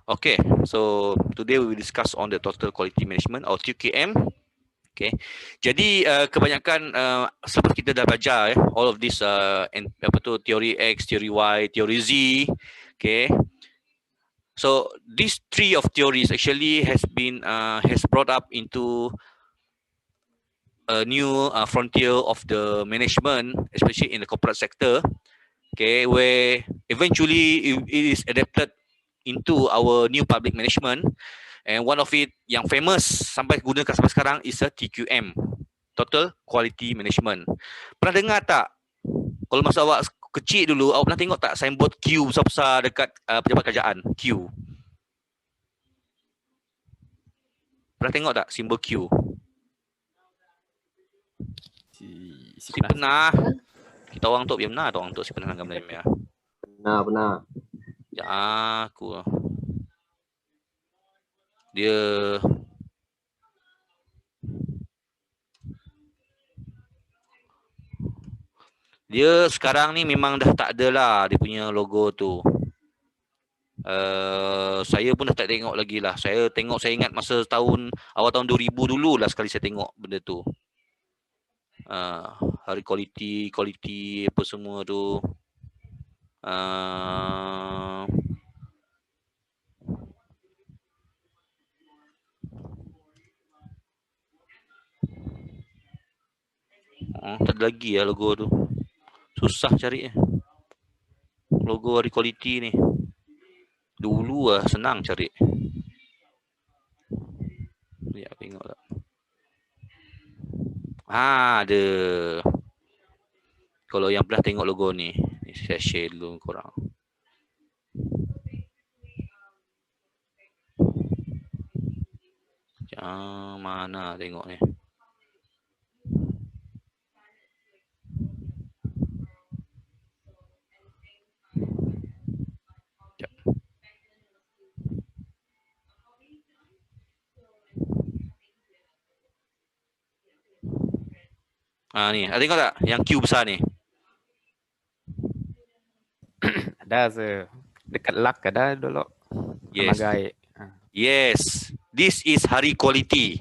Okay, so today we will discuss on the total quality management or TQM. Okay, jadi kebanyakan sebab kita dah belajar all of this apa tu teori X, teori Y, teori Z. Okay, so these three of theories actually has brought up into a new frontier of the management, especially in the corporate sector. Okay, where eventually it is adapted into our new public management. And one of it yang famous sampai gunakan sampai sekarang is a TQM, Total Quality Management. Pernah dengar tak? Kalau masa awak kecil dulu, awak pernah tengok tak signboard Q besar-besar dekat pejabat kerajaan? Q. Pernah tengok tak simbol Q? Si pernah. Kita orang tu biar benar tu orang tu si pernah gambar ya. Benar. Ya aku. Dia sekarang ni memang dah tak ada lah dia punya logo tu. Saya pun dah tak tengok lagi lah. Saya ingat masa awal tahun 2000 dulu lah sekali saya tengok benda tu. Hari quality apa semua tu. Tak ada lagi lah logo tu. Susah cari logo hari quality ni. Dulu lah senang cari. Ya, tengok tak. Ada. Kalau yang pernah tengok logo ni saya share dulu korang. Mana tengok ni. Ni, ada tengok tak yang Q besar ni? Ada dekat lak ada dulu. Yes. Magai. Yes. This is hari quality.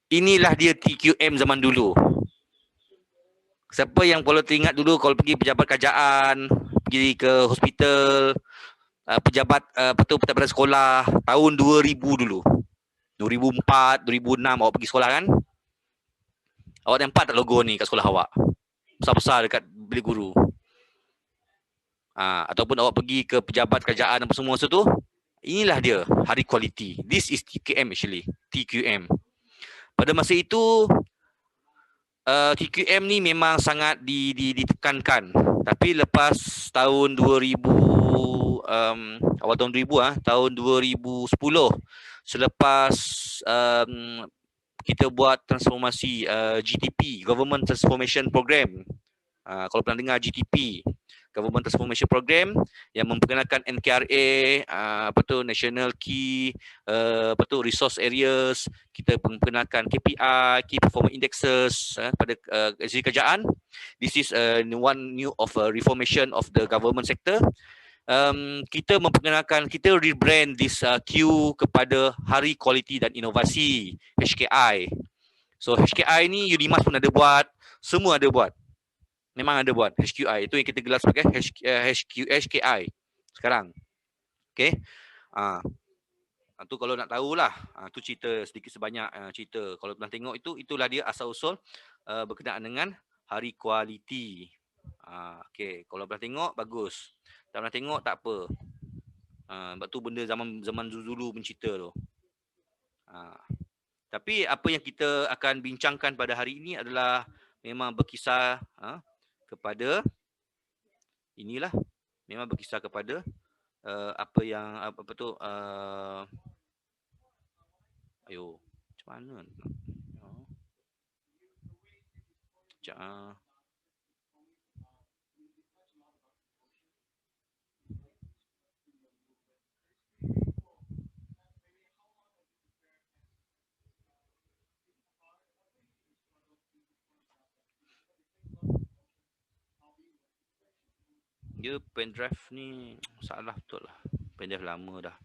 Inilah dia TQM zaman dulu. Siapa yang perlu teringat dulu kalau pergi pejabat kerajaan, pergi ke hospital, pejabat pejabat sekolah tahun 2000 dulu. 2004, 2006 awak pergi sekolah kan? Awak nampak tak logo ni kat sekolah awak? Besar-besar dekat bilik guru. Ataupun awak pergi ke pejabat kerajaan apa semua tu, inilah dia hari quality. This is TQM actually. TQM. Pada masa itu TQM ni memang sangat ditekankan. Tapi lepas tahun 2000 awal tahun 2000 tahun 2010 selepas kita buat transformasi GTP, Government Transformation Program. Kalau pernah dengar GTP, Government Transformation Program yang memperkenalkan NKRA, National Key, Resource Areas, kita memperkenalkan KPI, Key Performance Indexes pada segi kerajaan. This is one new of reformation of the government sector. Kita memperkenalkan, kita rebrand this Q kepada Hari Kualiti dan Inovasi, HKI. So HKI ni Unimas pun ada buat, semua ada buat. Memang ada buat HQI, itu yang kita gelar sebagai HKI sekarang. Okay. Tu kalau nak tahulah, tu cerita sedikit sebanyak cerita. Kalau pernah tengok itulah dia asal usul berkenaan dengan hari kualiti. Okay. Kalau pernah tengok bagus. Tak pernah tengok tak apa. Sebab tu benda zaman dulu mencerita tu. Tapi apa yang kita akan bincangkan pada hari ini adalah memang berkisar kepada inilah, memang berkisar kepada apa yang macam mana dia pendrive ni salah betul lah, pendrive lama dah.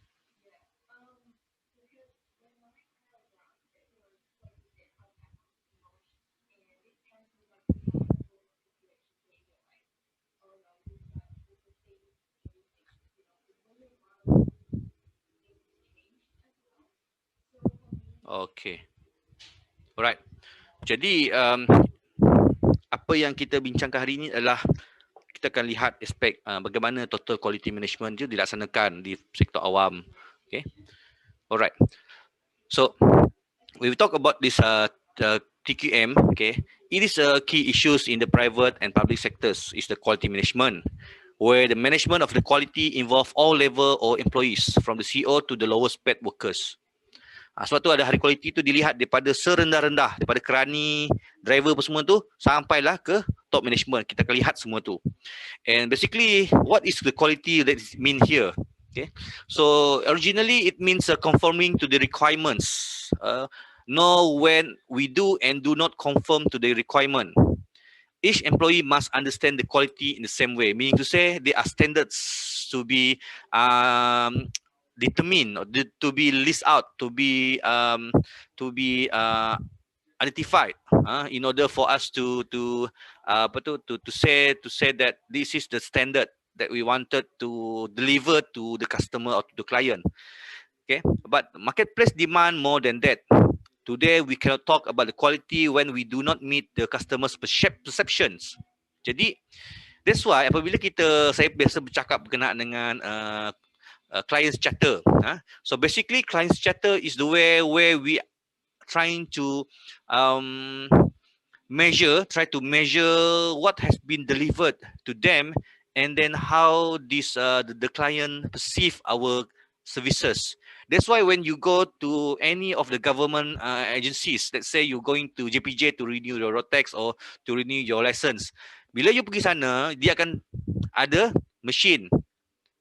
Okay. Alright. Jadi apa yang kita bincangkan hari ini adalah kita akan lihat aspek bagaimana total quality management itu dilaksanakan di sektor awam. Okay. Alright. So we will talk about this TQM. Okay. It is a key issues in the private and public sectors is the quality management, where the management of the quality involve all level or employees from the CEO to the lowest paid workers. Sebab tu ada hari quality tu dilihat daripada serendah-rendah, daripada kerani, driver apa semua tu, sampailah ke top management. Kita akan lihat semua tu. And basically, what is the quality that is mean here? Okay. So originally it means conforming to the requirements. Know when we do and do not conform to the requirement. Each employee must understand the quality in the same way, meaning to say there are standards to be determined or to be list out, to be identified in order for us to say that this is the standard that we wanted to deliver to the customer or to the client. Okay, but marketplace demand more than that. Today we cannot talk about the quality when we do not meet the customer's perceptions. Jadi that's why apabila saya biasa bercakap berkenaan dengan client's charter. So basically client's charter is the way where we trying to try to measure what has been delivered to them, and then how this the client perceive our services. That's why when you go to any of the government agencies, let's say you're going to JPJ to renew your road tax or to renew your license, bila you pergi sana, dia akan ada mesin,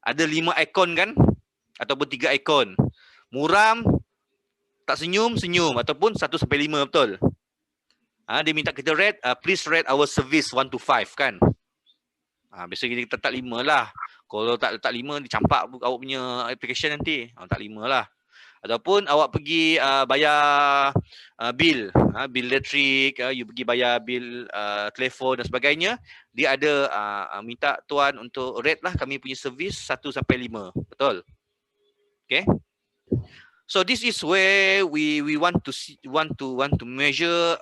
ada 5 ikon kan, ataupun 3 ikon. Muram, tak senyum, senyum, ataupun 1 sampai 5, betul. Dia minta kita rate, please rate our service 1 to 5 kan. Biasanya kita tak 5 lah. Kalau tak letak 5, dicampak awak punya application nanti. Tak 5 lah. Ataupun awak pergi bayar bil, bil elektrik, you pergi bayar bil telefon dan sebagainya, dia ada minta tuan untuk rate lah kami punya servis 1 sampai 5. Betul? Okay. So this is where we want to see, want to measure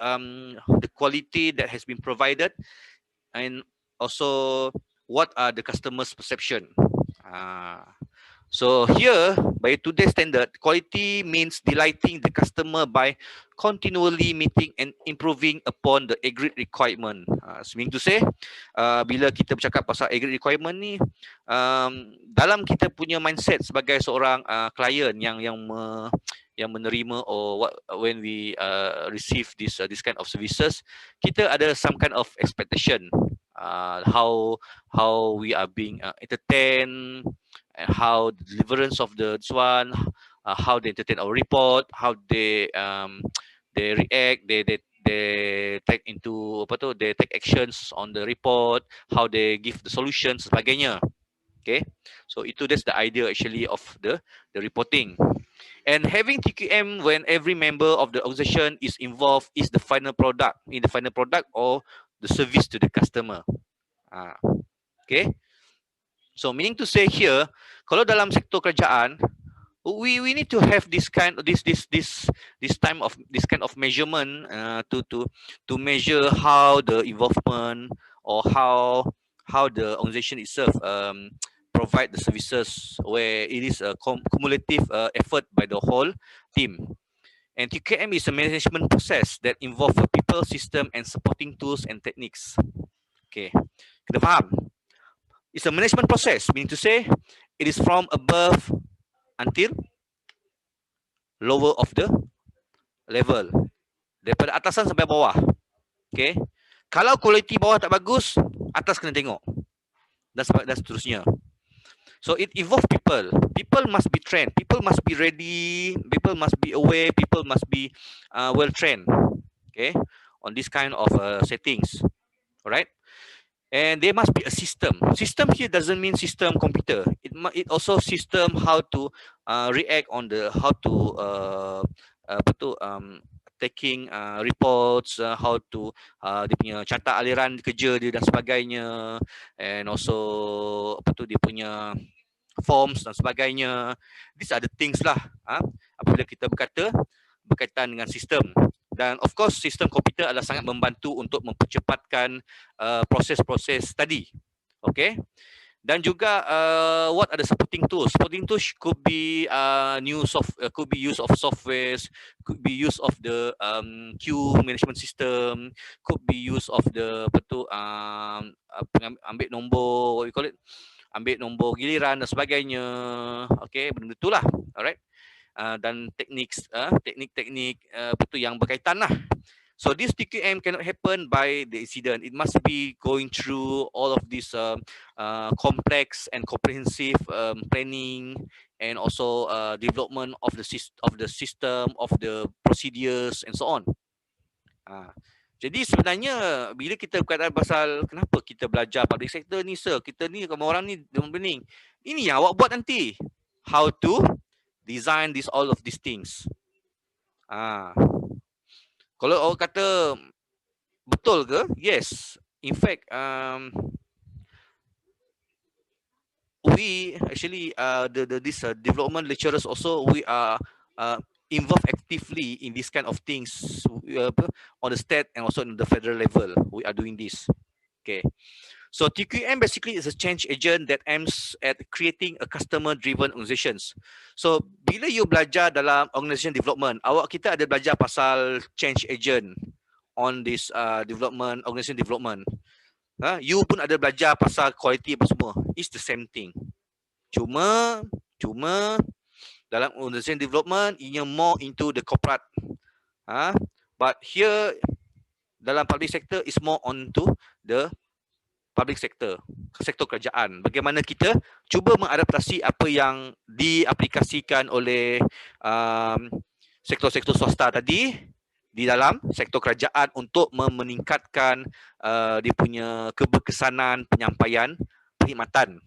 the quality that has been provided, and also what are the customers' perception. So here, by today's standard, quality means delighting the customer by continually meeting and improving upon the agreed requirement. Meaning to say, bila kita bercakap pasal agreed requirement ni, dalam kita punya mindset sebagai seorang klien yang menerima or when we receive this kind of services, kita ada some kind of expectation, how we are being entertained, and how the deliverance of the one, how they entertain our report, how they react, they take into they take actions on the report, how they give the solutions, sebagainya. Okay, so that's the idea actually of the reporting. And having TQM when every member of the organization is involved is the final product, or the service to the customer. Okay. So meaning to say here, kalau dalam sektor kerajaan, we need to have this kind of measurement to measure how the involvement or how the organization itself provide the services, where it is a cumulative effort by the whole team. And TQM is a management process that involves people, system, and supporting tools and techniques. Okay, kita faham? It's a management process, meaning to say it is from above until lower of the level, daripada atasan sampai bawah. Okay, kalau kualiti bawah tak bagus, atas kena tengok, dan seterusnya. So it involves people. People must be trained. People must be ready. People must be aware. People must be well trained. Okay, on this kind of settings. Alright. And there must be a system. System here doesn't mean system computer. It also system how to react on the taking reports, how to dia punya catat aliran kerja dia dan sebagainya, and also dia punya forms dan sebagainya. These are the things lah. Apabila kita berkata berkaitan dengan sistem. Dan of course sistem komputer adalah sangat membantu untuk mempercepatkan proses-proses tadi. Okay. Dan juga what are the supporting tools? Supporting tools could be could be use of softwares, could be use of the queue management system, could be use of the ambil nombor, what you call it, ambil nombor giliran dan sebagainya. Okay, benda itulah. Alright. Dan teknik-teknik yang berkaitan lah. So this TQM cannot happen by the incident. It must be going through all of this complex and comprehensive planning and also development of the system, of the procedures and so on. Jadi sebenarnya bila kita berkaitan pasal kenapa kita belajar public sector ni, sir, kita ni ramai orang ni bening. Ini yang awak buat nanti. How to design all of these things. Kalau orang kata betul ke? Yes. In fact, we actually this development lecturers also, we are involved actively in this kind of things on the state and also on the federal level. We are doing this. Okay. So TQM basically is a change agent that aims at creating a customer-driven organizations. So bila you belajar dalam organization development, kita ada belajar pasal change agent on this development, organization development. You pun ada belajar pasal quality apa semua. It's the same thing. Cuma dalam organization development, ianya more into the corporate. But here dalam public sector is more onto the public sector, sektor kerajaan. Bagaimana kita cuba mengadaptasi apa yang diaplikasikan oleh sektor-sektor swasta tadi di dalam sektor kerajaan untuk meningkatkan dia punya keberkesanan penyampaian perkhidmatan,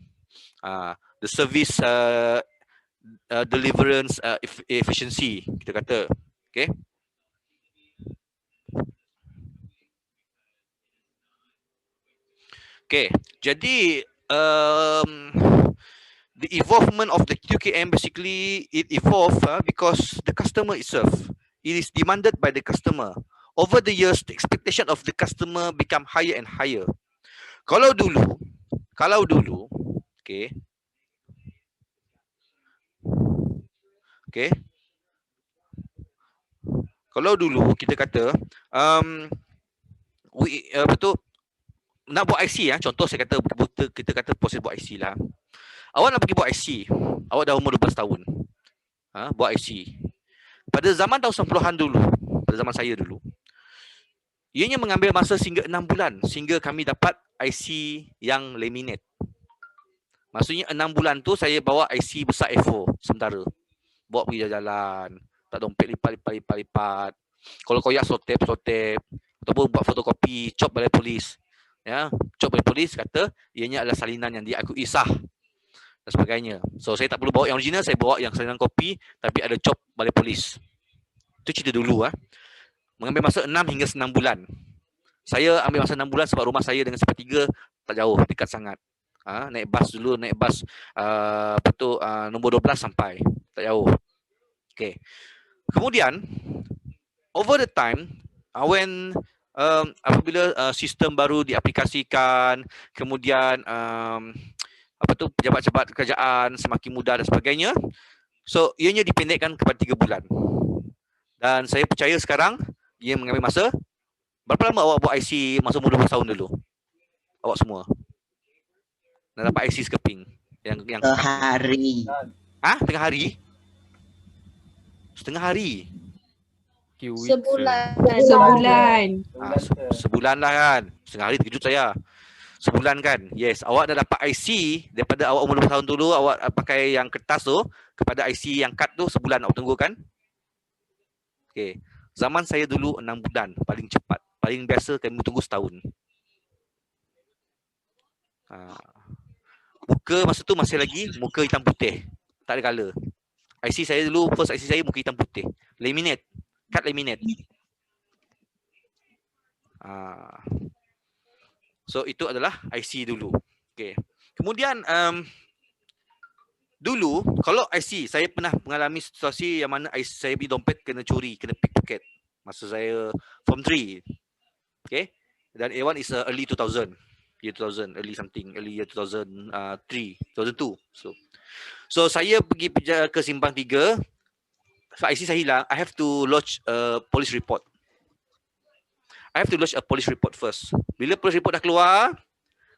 the service deliverance efficiency, kita kata. Okay. Okay, jadi the evolvement of the QKM basically it evolved because the customer itself, it is demanded by the customer. Over the years, the expectation of the customer become higher and higher. Kalau dulu, okay, kalau dulu kita kata nak buat IC, contoh saya kata kita kata proses buat IC lah. Awak nak pergi buat IC, awak dah umur 12 tahun. Buat IC. Pada zaman tahun 90-an dulu, pada zaman saya dulu, ianya mengambil masa sehingga 6 bulan sehingga kami dapat IC yang laminate. Maksudnya 6 bulan tu saya bawa IC besar A4 sementara. Bawa pergi jalan, tak dompet lipat. Kalau koyak sotep, ataupun buat fotokopi, cop balai polis. Ya, cop balai polis kata ianya adalah salinan yang diakui sah dan sebagainya. So saya tak perlu bawa yang original, saya bawa yang salinan kopi tapi ada cop balai polis. Itu cerita dulu Mengambil masa 6 hingga 9 bulan. Saya ambil masa 6 bulan sebab rumah saya dengan Sepertiga tak jauh, dekat sangat. Naik bas dulu, nombor 12 sampai, tak jauh. Okay. Kemudian over the time when apabila sistem baru diaplikasikan, kemudian pejabat-pejabat kerajaan semakin mudah dan sebagainya, so ianya dipendekkan kepada 3 bulan. Dan saya percaya sekarang ia mengambil masa. Berapa lama awak buat IC masa umur 12 tahun dulu? Awak semua nak dapat IC sekeping yang hari. Setengah hari? Setengah hari? Sebulan. Sebulan lah kan. Setengah hari terkejut saya. Sebulan kan? Yes. Awak dah dapat IC daripada awak umur 20 tahun dulu, awak pakai yang kertas tu, kepada IC yang kad tu sebulan awak tunggu kan? Okay. Zaman saya dulu 6 bulan paling cepat. Paling biasa kami tunggu setahun. Muka masa tu masih lagi muka hitam putih. Tak ada colour. IC saya dulu, first IC saya muka hitam putih. Laminate. Kad laminate. So itu adalah IC dulu. Okay. Kemudian Dulu kalau IC, saya pernah mengalami situasi yang mana saya beli dompet kena curi, kena pickpocket masa saya form 3. Okay. Dan A1 is early 2000. Year 2000, early something, early year 2003, 2002. So saya pergi ke Simpang 3. So IC saya hilang, I have to lodge a police report. I have to lodge a police report first. Bila police report dah keluar,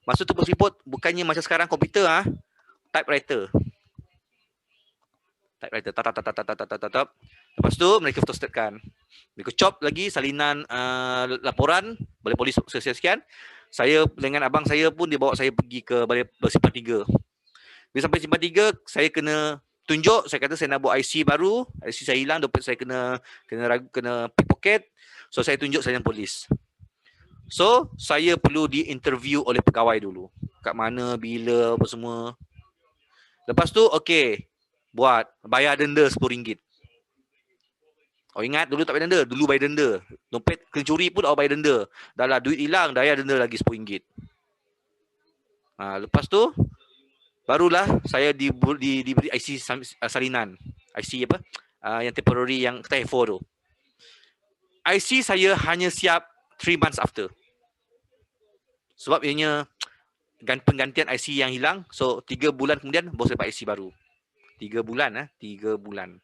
masa tu police report bukannya macam sekarang komputer typewriter. Tap. Lepas tu mereka fotostatkan. Mereka chop lagi salinan laporan balai polis sekian. Saya dengan abang saya pun dia bawa saya pergi ke balai Simpang 3. Bila sampai Simpang 3, saya kena tunjuk, saya kata saya nak buat IC baru, IC saya hilang, dompet saya kena pickpocket. So saya tunjuk salinan polis. So saya perlu di-interview oleh pegawai dulu. Kat mana, bila, apa semua. Lepas tu okey, buat bayar denda RM10. Oh ingat dulu tak bayar denda, dulu bayar denda. Dompet kena curi pun awak bayar denda. Dah lah duit hilang, bayar denda lagi RM10. Lepas tu barulah saya diberi IC salinan. IC apa? Yang temporary yang TF4 tu. IC saya hanya siap 3 months after. Sebab ianya penggantian IC yang hilang. So 3 bulan kemudian baru saya dapat IC baru. 3 bulan 3 bulan.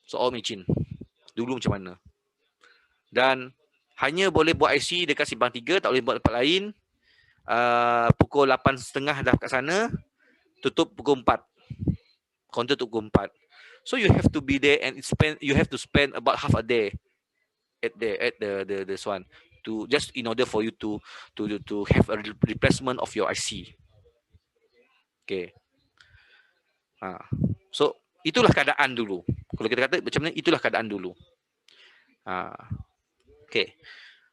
So all micin. Dulu macam mana. Dan hanya boleh buat IC dekat Simpang 3, tak boleh buat tempat lain. Pukul 8.30 dah kat sana, tutup pukul 4. Kaunter tutup pukul 4. So you have to be there and you have to spend about half a day at the this one to just in order for you to have a replacement of your IC. Okay. So itulah keadaan dulu. Kalau kita kata macam mana, itulah keadaan dulu. Okay.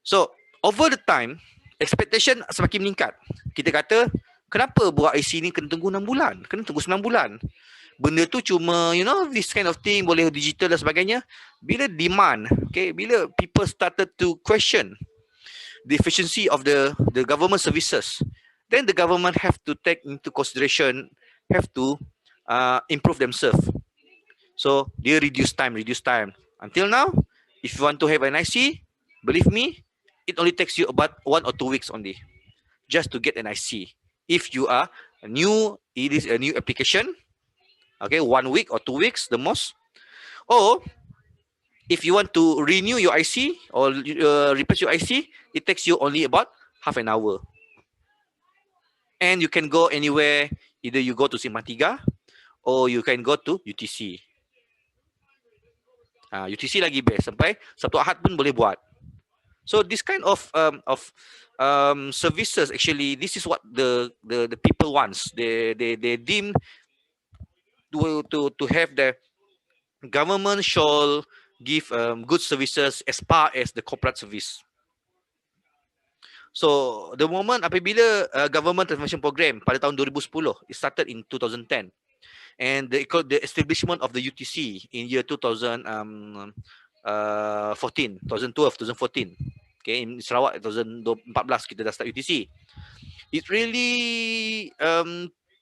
So over the time, expectation semakin meningkat. Kita kata, kenapa buat IC ni kena tunggu 6 bulan? Kena tunggu 9 bulan. Benda tu cuma, this kind of thing, boleh digital dan sebagainya. Bila demand, okay, bila people started to question the efficiency of the government services, then the government have to take into consideration, have to improve themselves. So, dia reduce time. Until now, if you want to have an IC, believe me, it only takes you about 1 or 2 weeks only just to get an IC. If you are it is a new application, okay, 1 week or 2 weeks the most. Or if you want to renew your IC or replace your IC, it takes you only about half an hour. And you can go anywhere, either you go to Simpang 3 or you can go to UTC. UTC lagi best, sampai Sabtu Ahad pun boleh buat. So this kind of services, actually, this is what the people wants. They deem to have the government shall give good services as far as the corporate service. So the moment apabila government transformation program pada tahun 2010, it started in 2010. And the establishment of the UTC in year 2014, 2012, 2014. Okay, in Sarawak 2014 kita dah start UTC. It really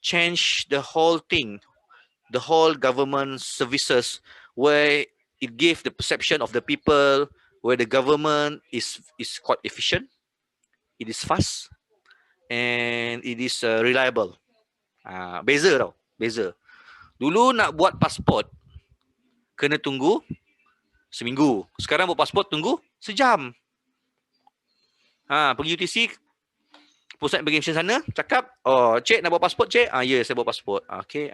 changed the whole thing, the whole government services, where it gave the perception of the people where the government is quite efficient, it is fast, and it is reliable. Beza tau, beza. Dulu nak buat pasport kena tunggu seminggu. Sekarang buat pasport tunggu sejam. Pergi UTC, pusat immigration sana, cakap, oh, cik nak buat pasport, cik? Ya, saya buat pasport. Okay,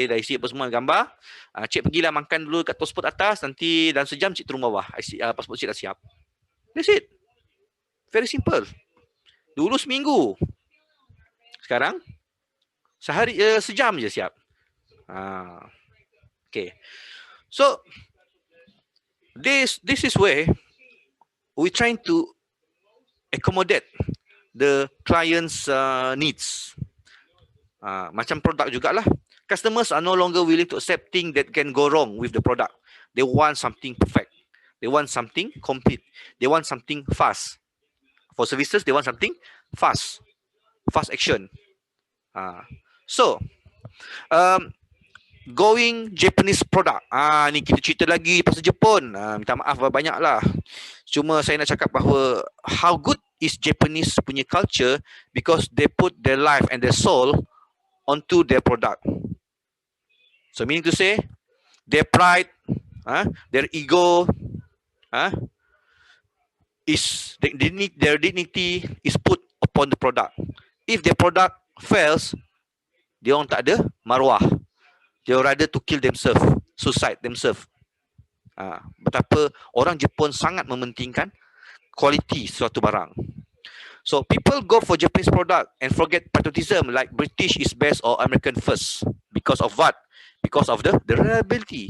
dah isi apa semua gambar. Cik pergilah makan dulu kat pasport atas, nanti dalam sejam cik turun bawah. Pasport cik dah siap. That's it. Very simple. Dulu seminggu. Sekarang sehari, sejam je siap. Okay. So this is where we trying to accommodate the client's needs. Macam produk jugalah. Customers are no longer willing to accept things that can go wrong with the product. They want something perfect. They want something complete. They want something fast. For services, they want something fast. Fast action. So Going Japanese product. Ni kita cerita lagi pasal Jepun. Minta maaf banyaklah. Cuma saya nak cakap bahawa how good is Japanese punya culture because they put their life and their soul onto their product. So meaning to say, their pride, their ego, is their dignity is put upon the product. If their product fails, dia orang tak ada maruah. They rather to kill themselves, suicide themselves. Betapa orang Jepun sangat mementingkan kualiti suatu barang. So people go for Japanese product and forget patriotism like British is best or American first. Because of what? Because of the reliability.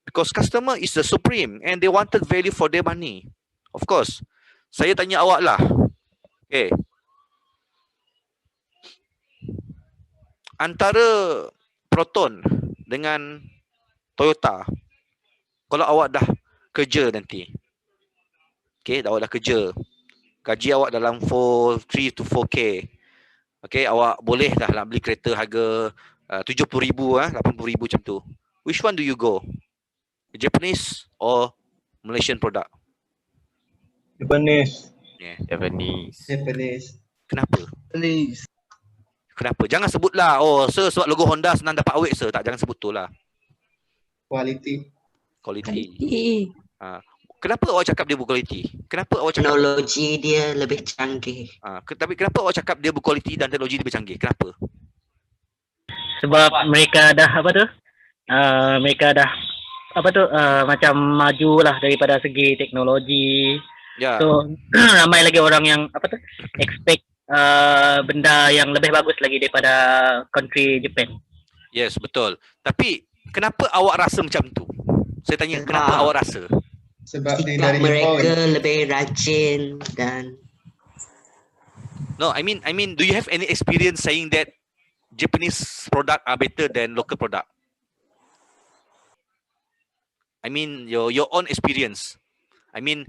Because customer is the supreme and they wanted value for their money. Of course. Saya tanya awak lah. Okay. Antara Proton dengan Toyota, kalau awak dah kerja nanti, okay, awak dah kerja, gaji awak dalam 3 to 4K, okay, awak boleh dah nak beli kereta harga 70,000, 80,000 macam tu. Which one do you go? Japanese or Malaysian product? Japanese. Yeah. Japanese. Kenapa? Japanese. Kenapa? Jangan sebutlah, oh sir sebab logo Honda senang dapat awet sir. Tak, jangan sebut tu lah. Quality. Kenapa awak cakap dia berkualiti? Kenapa awak cakap teknologi dia lebih canggih? Tapi kenapa awak cakap dia berkualiti dan teknologi dia lebih canggih? Kenapa? Sebab mereka dah mereka dah macam maju lah daripada segi teknologi. Ya. So ramai lagi orang yang expect benda yang lebih bagus lagi daripada country Japan. Yes, betul. Tapi kenapa awak rasa macam tu? Saya tanya kenapa awak rasa? Sebab sikap mereka lebih rajin dan No, I mean do you have any experience saying that Japanese product are better than local product? I mean your own experience. I mean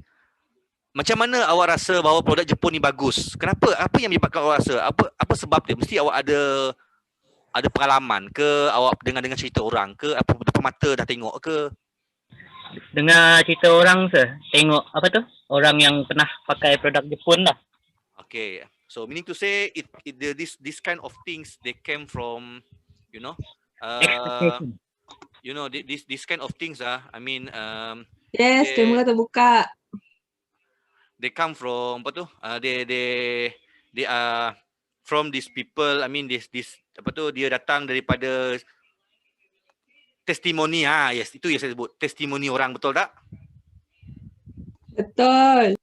macam mana awak rasa bahawa produk Jepun ni bagus? Kenapa? Apa yang menyebabkan awak rasa? Apa sebab dia? Mesti awak ada pengalaman ke? Awak dengar cerita orang ke? Apa depan mata dah tengok ke? Dengar cerita orang tengok orang yang pernah pakai produk Jepun lah. Okay. So meaning to say this kind of things they came from Expectation. This kind of things I mean Yes, kamera terbuka. they come from they are from these people. I mean this dia datang daripada testimoni. Yes, itu yang saya sebut, testimoni orang, betul tak? Betul.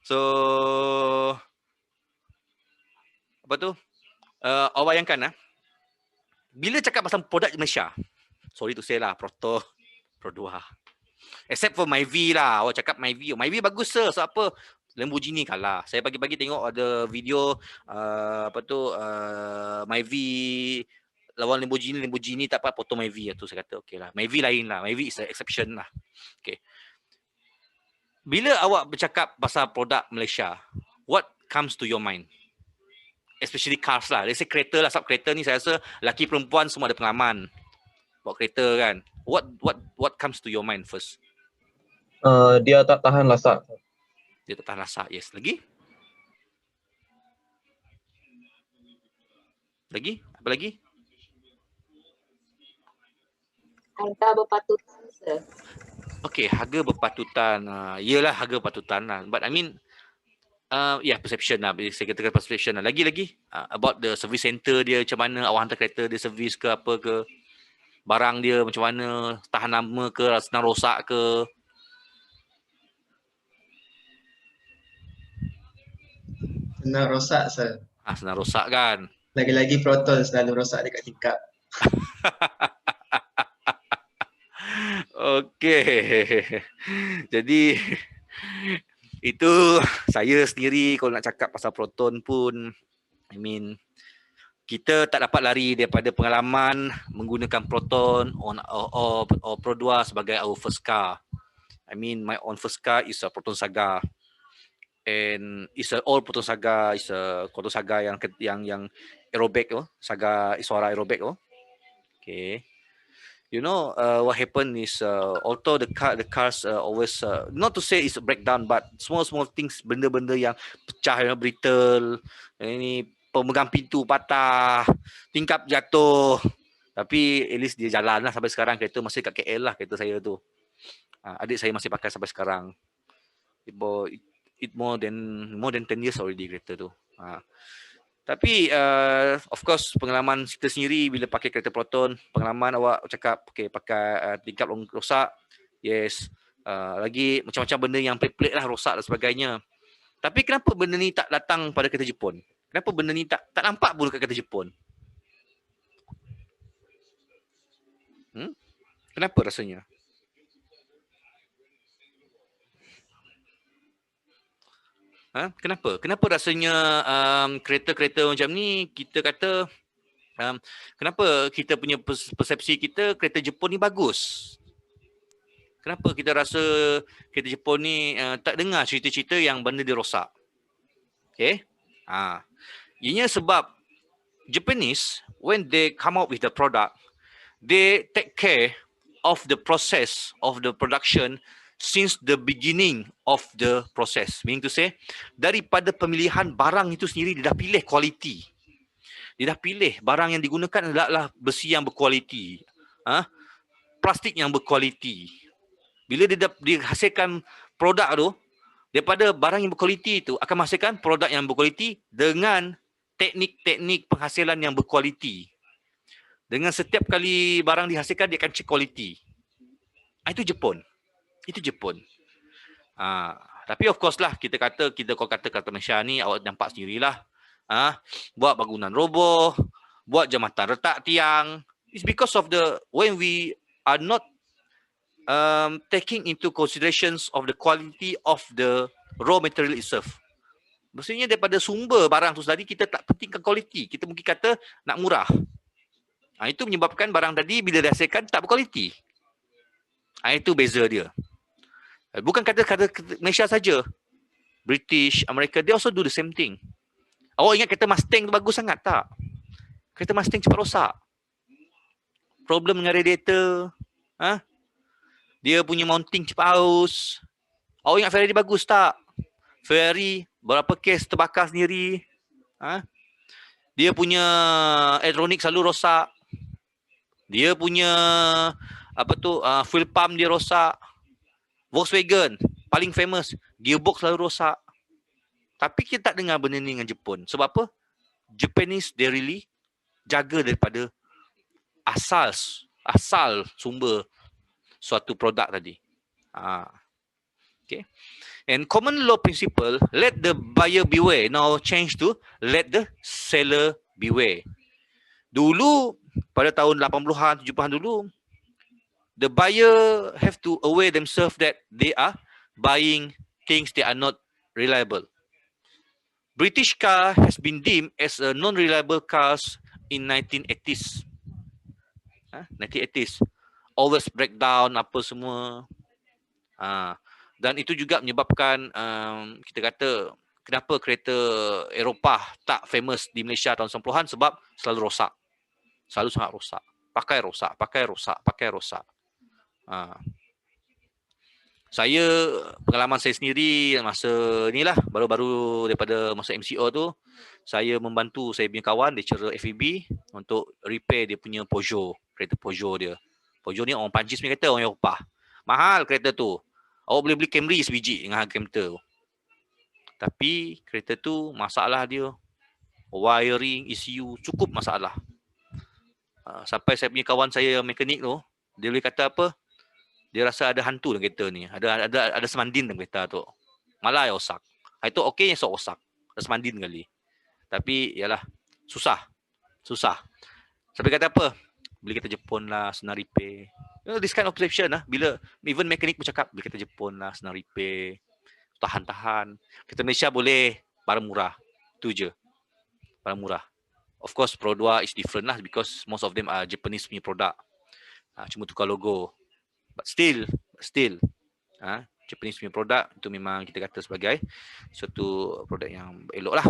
So awak bayangkan bila cakap pasal produk Malaysia, sorry to say lah, Proto, Pro 2. Except for Myvi lah. Awak cakap Myvi bagus sir. So apa? Lamborghini kalah. Saya pagi-pagi tengok ada video Myvi lawan Lamborghini tak apa foto Myvi tu, saya kata okey lah. Myvi lain lah. Myvi is an exception lah. Okay. Bila awak bercakap pasal produk Malaysia, what comes to your mind? Especially cars lah. Let's say kereta lah. Sebab kereta ni saya rasa lelaki perempuan semua ada pengalaman bawa kereta kan. What comes to your mind first? Dia tak tahan lasak. Dia tak tahan lasak. Yes. Lagi? Apa lagi? Harga berpatutan, sir. Okay, harga berpatutan. Yelah, harga berpatutan lah. But I mean, perception lah. Saya katakan perception lah. Lagi about the service center dia, macam mana awak hantar kereta dia service ke apa ke. Barang dia macam mana, tahan lama ke, senang rosak ke. Senang rosak, sir. Senang rosak kan. Lagi-lagi Proton selalu rosak dekat tingkap. Okey. Jadi itu saya sendiri kalau nak cakap pasal Proton pun, I mean, kita tak dapat lari daripada pengalaman menggunakan Proton or Pro 2 sebagai our first car. I mean, my own first car is a Proton Saga. and it's a all potong saga, it's a potong saga yang aerobic saga suara aerobic Okay. You know what happened is although the cars always not to say it's a breakdown, but small things, benda-benda yang pecah, brittle, ini pemegang pintu patah, tingkap jatuh, tapi at least dia jalan lah sampai sekarang. Kereta masih kat KL lah kereta saya tu. Adik saya masih pakai sampai sekarang. It more than 10 years already kereta tu. Tapi of course pengalaman kita sendiri bila pakai kereta Proton, pengalaman awak cakap pakai tingkap rosak, yes, lagi macam-macam benda yang pelik-pelik lah, rosak dan sebagainya. Tapi kenapa benda ni tak datang pada kereta Jepun? Kenapa benda ni tak nampak pun kat kereta Jepun? Kenapa rasanya? Kenapa? Kenapa rasanya kereta-kereta macam ni kita kata kenapa kita punya persepsi kita kereta Jepun ni bagus? Kenapa kita rasa kereta Jepun ni tak dengar cerita-cerita yang benda dia rosak? Okay? Ianya sebab Japanese, when they come out with the product, they take care of the process of the production since the beginning of the process. Meaning to say, daripada pemilihan barang itu sendiri, dia dah pilih kualiti. Dia dah pilih barang yang digunakan adalah besi yang berkualiti, plastik yang berkualiti. Bila dia dihasilkan produk tu, daripada barang yang berkualiti itu akan menghasilkan produk yang berkualiti dengan teknik-teknik penghasilan yang berkualiti. Dengan setiap kali barang dihasilkan, dia akan cek kualiti. Itu Jepun. Itu Jepun. Tapi of course lah, kalau kata Malaysia ni, awak nampak sendirilah. Buat bangunan roboh, buat jambatan retak tiang. It's because of when we are not taking into considerations of the quality of the raw material itself. Maksudnya daripada sumber barang tu tadi, kita tak pentingkan kualiti. Kita mungkin kata nak murah. Itu menyebabkan barang tadi bila dihasilkan tak berkualiti. Itu beza dia. Bukan kata Malaysia saja. British, Amerika, they also do the same thing. Awak ingat kereta Mustang tu bagus sangat tak? Kereta Mustang cepat rosak. Problem dengan radiator. Dia punya mounting cepat haus. Awak ingat Ferrari bagus tak? Ferrari berapa kes terbakar sendiri. Dia punya elektronik selalu rosak. Dia punya fuel pump dia rosak. Volkswagen paling famous, gearbox selalu rosak. Tapi kita tak dengar benda ni dengan Jepun. Sebab apa? Japanese, they really jaga daripada asal sumber suatu produk tadi. Okay. And common law principle, let the buyer beware, now change to let the seller beware. Dulu pada tahun 80-an, 70-an dulu, the buyer have to aware themselves that they are buying things that are not reliable. British car has been deemed as a non-reliable cars in 1980s. 1980s. Always breakdown apa semua. Dan itu juga menyebabkan kita kata kenapa kereta Eropah tak famous di Malaysia tahun 90-an sebab selalu rosak. Selalu sangat rosak. Pakai rosak. Saya, pengalaman saya sendiri masa inilah, baru-baru daripada masa MCO tu, saya membantu saya punya kawan, dia cara FEB untuk repair dia punya Peugeot, kereta Peugeot dia. Peugeot ni orang Perancis punya kereta, orang Eropah. Mahal kereta tu. Awak boleh beli Camry sebiji dengan harga kereta tu. Tapi kereta tu masalah dia, wiring, ECU, cukup masalah. Sampai saya punya kawan saya mekanik tu, dia boleh kata apa? Dia rasa ada hantu dalam kereta ni. Ada semandin dalam kereta tu. Malah yang rosak. Itu okey yang rosak. Ada semandin kali. Tapi yalah, susah. Sampai kata apa? Beli kereta Jepun lah, senang repair. This kind of perception lah. Bila even mekanik pun cakap, beli kereta Jepun lah, senang repair. Tahan-tahan. Kereta Malaysia boleh, barang murah. Itu je. Barang murah. Of course, Pro 2 is different lah because most of them are Japanese punya product. Cuma tukar logo. But still, Japanese punya produk itu memang kita kata sebagai suatu produk yang elok lah.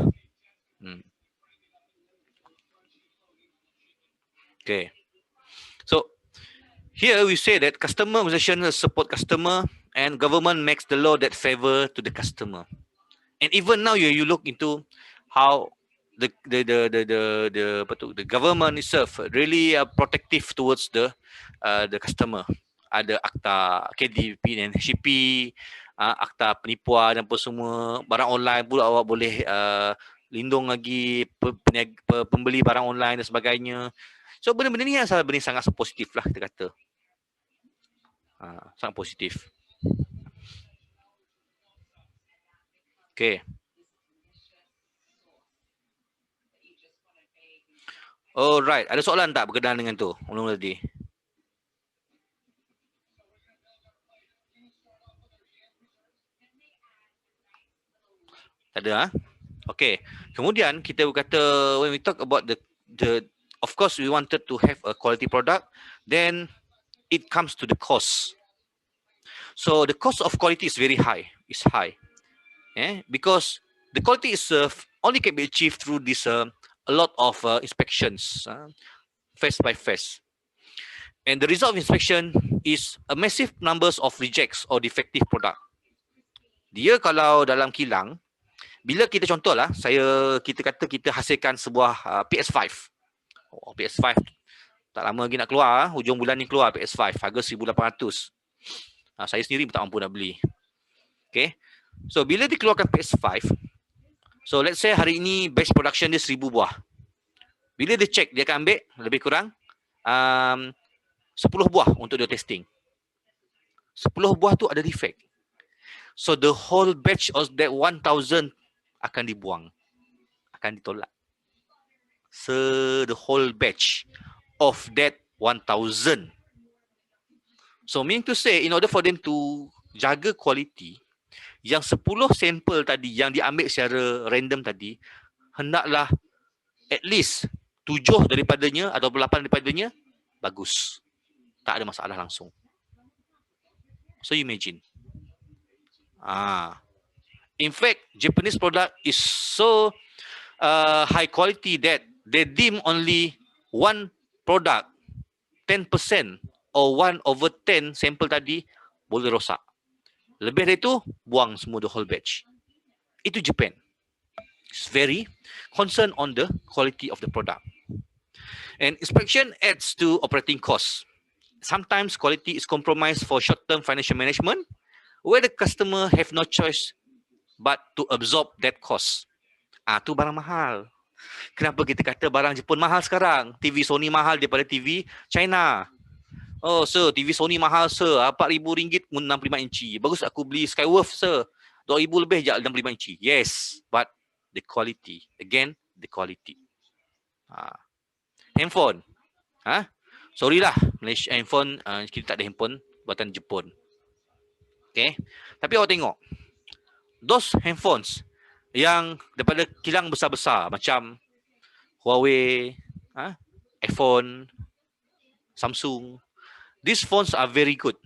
Okay. So here we say that customer organization support customer and government makes the law that favor to the customer. And even now you look into how the government itself really protective towards the customer. Ada akta KDP dan HCP, akta penipuan dan apa semua, barang online pula awak boleh lindung lagi pembeli barang online dan sebagainya. So benda-benda ni adalah benda sangat positif lah kita kata. Sangat positif. Okay. Alright, ada soalan tak berkenaan dengan tu? Ulung tadi. Tak ada, Okay. Kemudian kita berkata when we talk about the of course we wanted to have a quality product, then it comes to the cost. So the cost of quality is very high. It's high. Because the quality is only can be achieved through this a lot of inspections, phase by phase. And the result of inspection is a massive numbers of rejects or defective product. Dia kalau dalam kilang, bila kita contohlah, kita kata kita hasilkan sebuah PS5. PS5 tak lama lagi nak keluar, hujung bulan ni keluar PS5, harga 1,800. Saya sendiri pun tak mampu nak beli. Okay. So bila dikeluarkan PS5, so let's say hari ini batch production dia 1,000 buah. Bila dia check, dia akan ambil lebih kurang 10 buah untuk dia testing. 10 buah tu ada defect. So the whole batch of that 1,000 akan dibuang. Akan ditolak. So the whole batch of that 1,000. So meaning to say, in order for them to jaga quality, yang 10 sampel tadi yang diambil secara random tadi, hendaklah at least 7 daripadanya atau 8 daripadanya bagus. Tak ada masalah langsung. So you imagine. In fact, Japanese product is so high quality that they deem only one product 10% or 1/10 sampel tadi boleh rosak. Lebih dari itu, buang semua the whole batch. Itu Japan. It's very concerned on the quality of the product. And inspection adds to operating costs. Sometimes quality is compromised for short-term financial management, where the customer have no choice but to absorb that cost. Tu barang mahal. Kenapa kita kata barang Jepun mahal sekarang? TV Sony mahal daripada TV China. Oh, sir, TV Sony mahal, sir. RM4,000 65 inci. Bagus aku beli Skyworth, sir. RM2,000 lebih je 65 inci. Yes, but the quality. Again, the quality. Handphone. Sorry lah, Malaysia handphone, kita tak ada handphone buatan Jepun. Okay. Tapi awak tengok. Those handphones yang daripada kilang besar-besar macam Huawei, iPhone, Samsung. These phones are very good.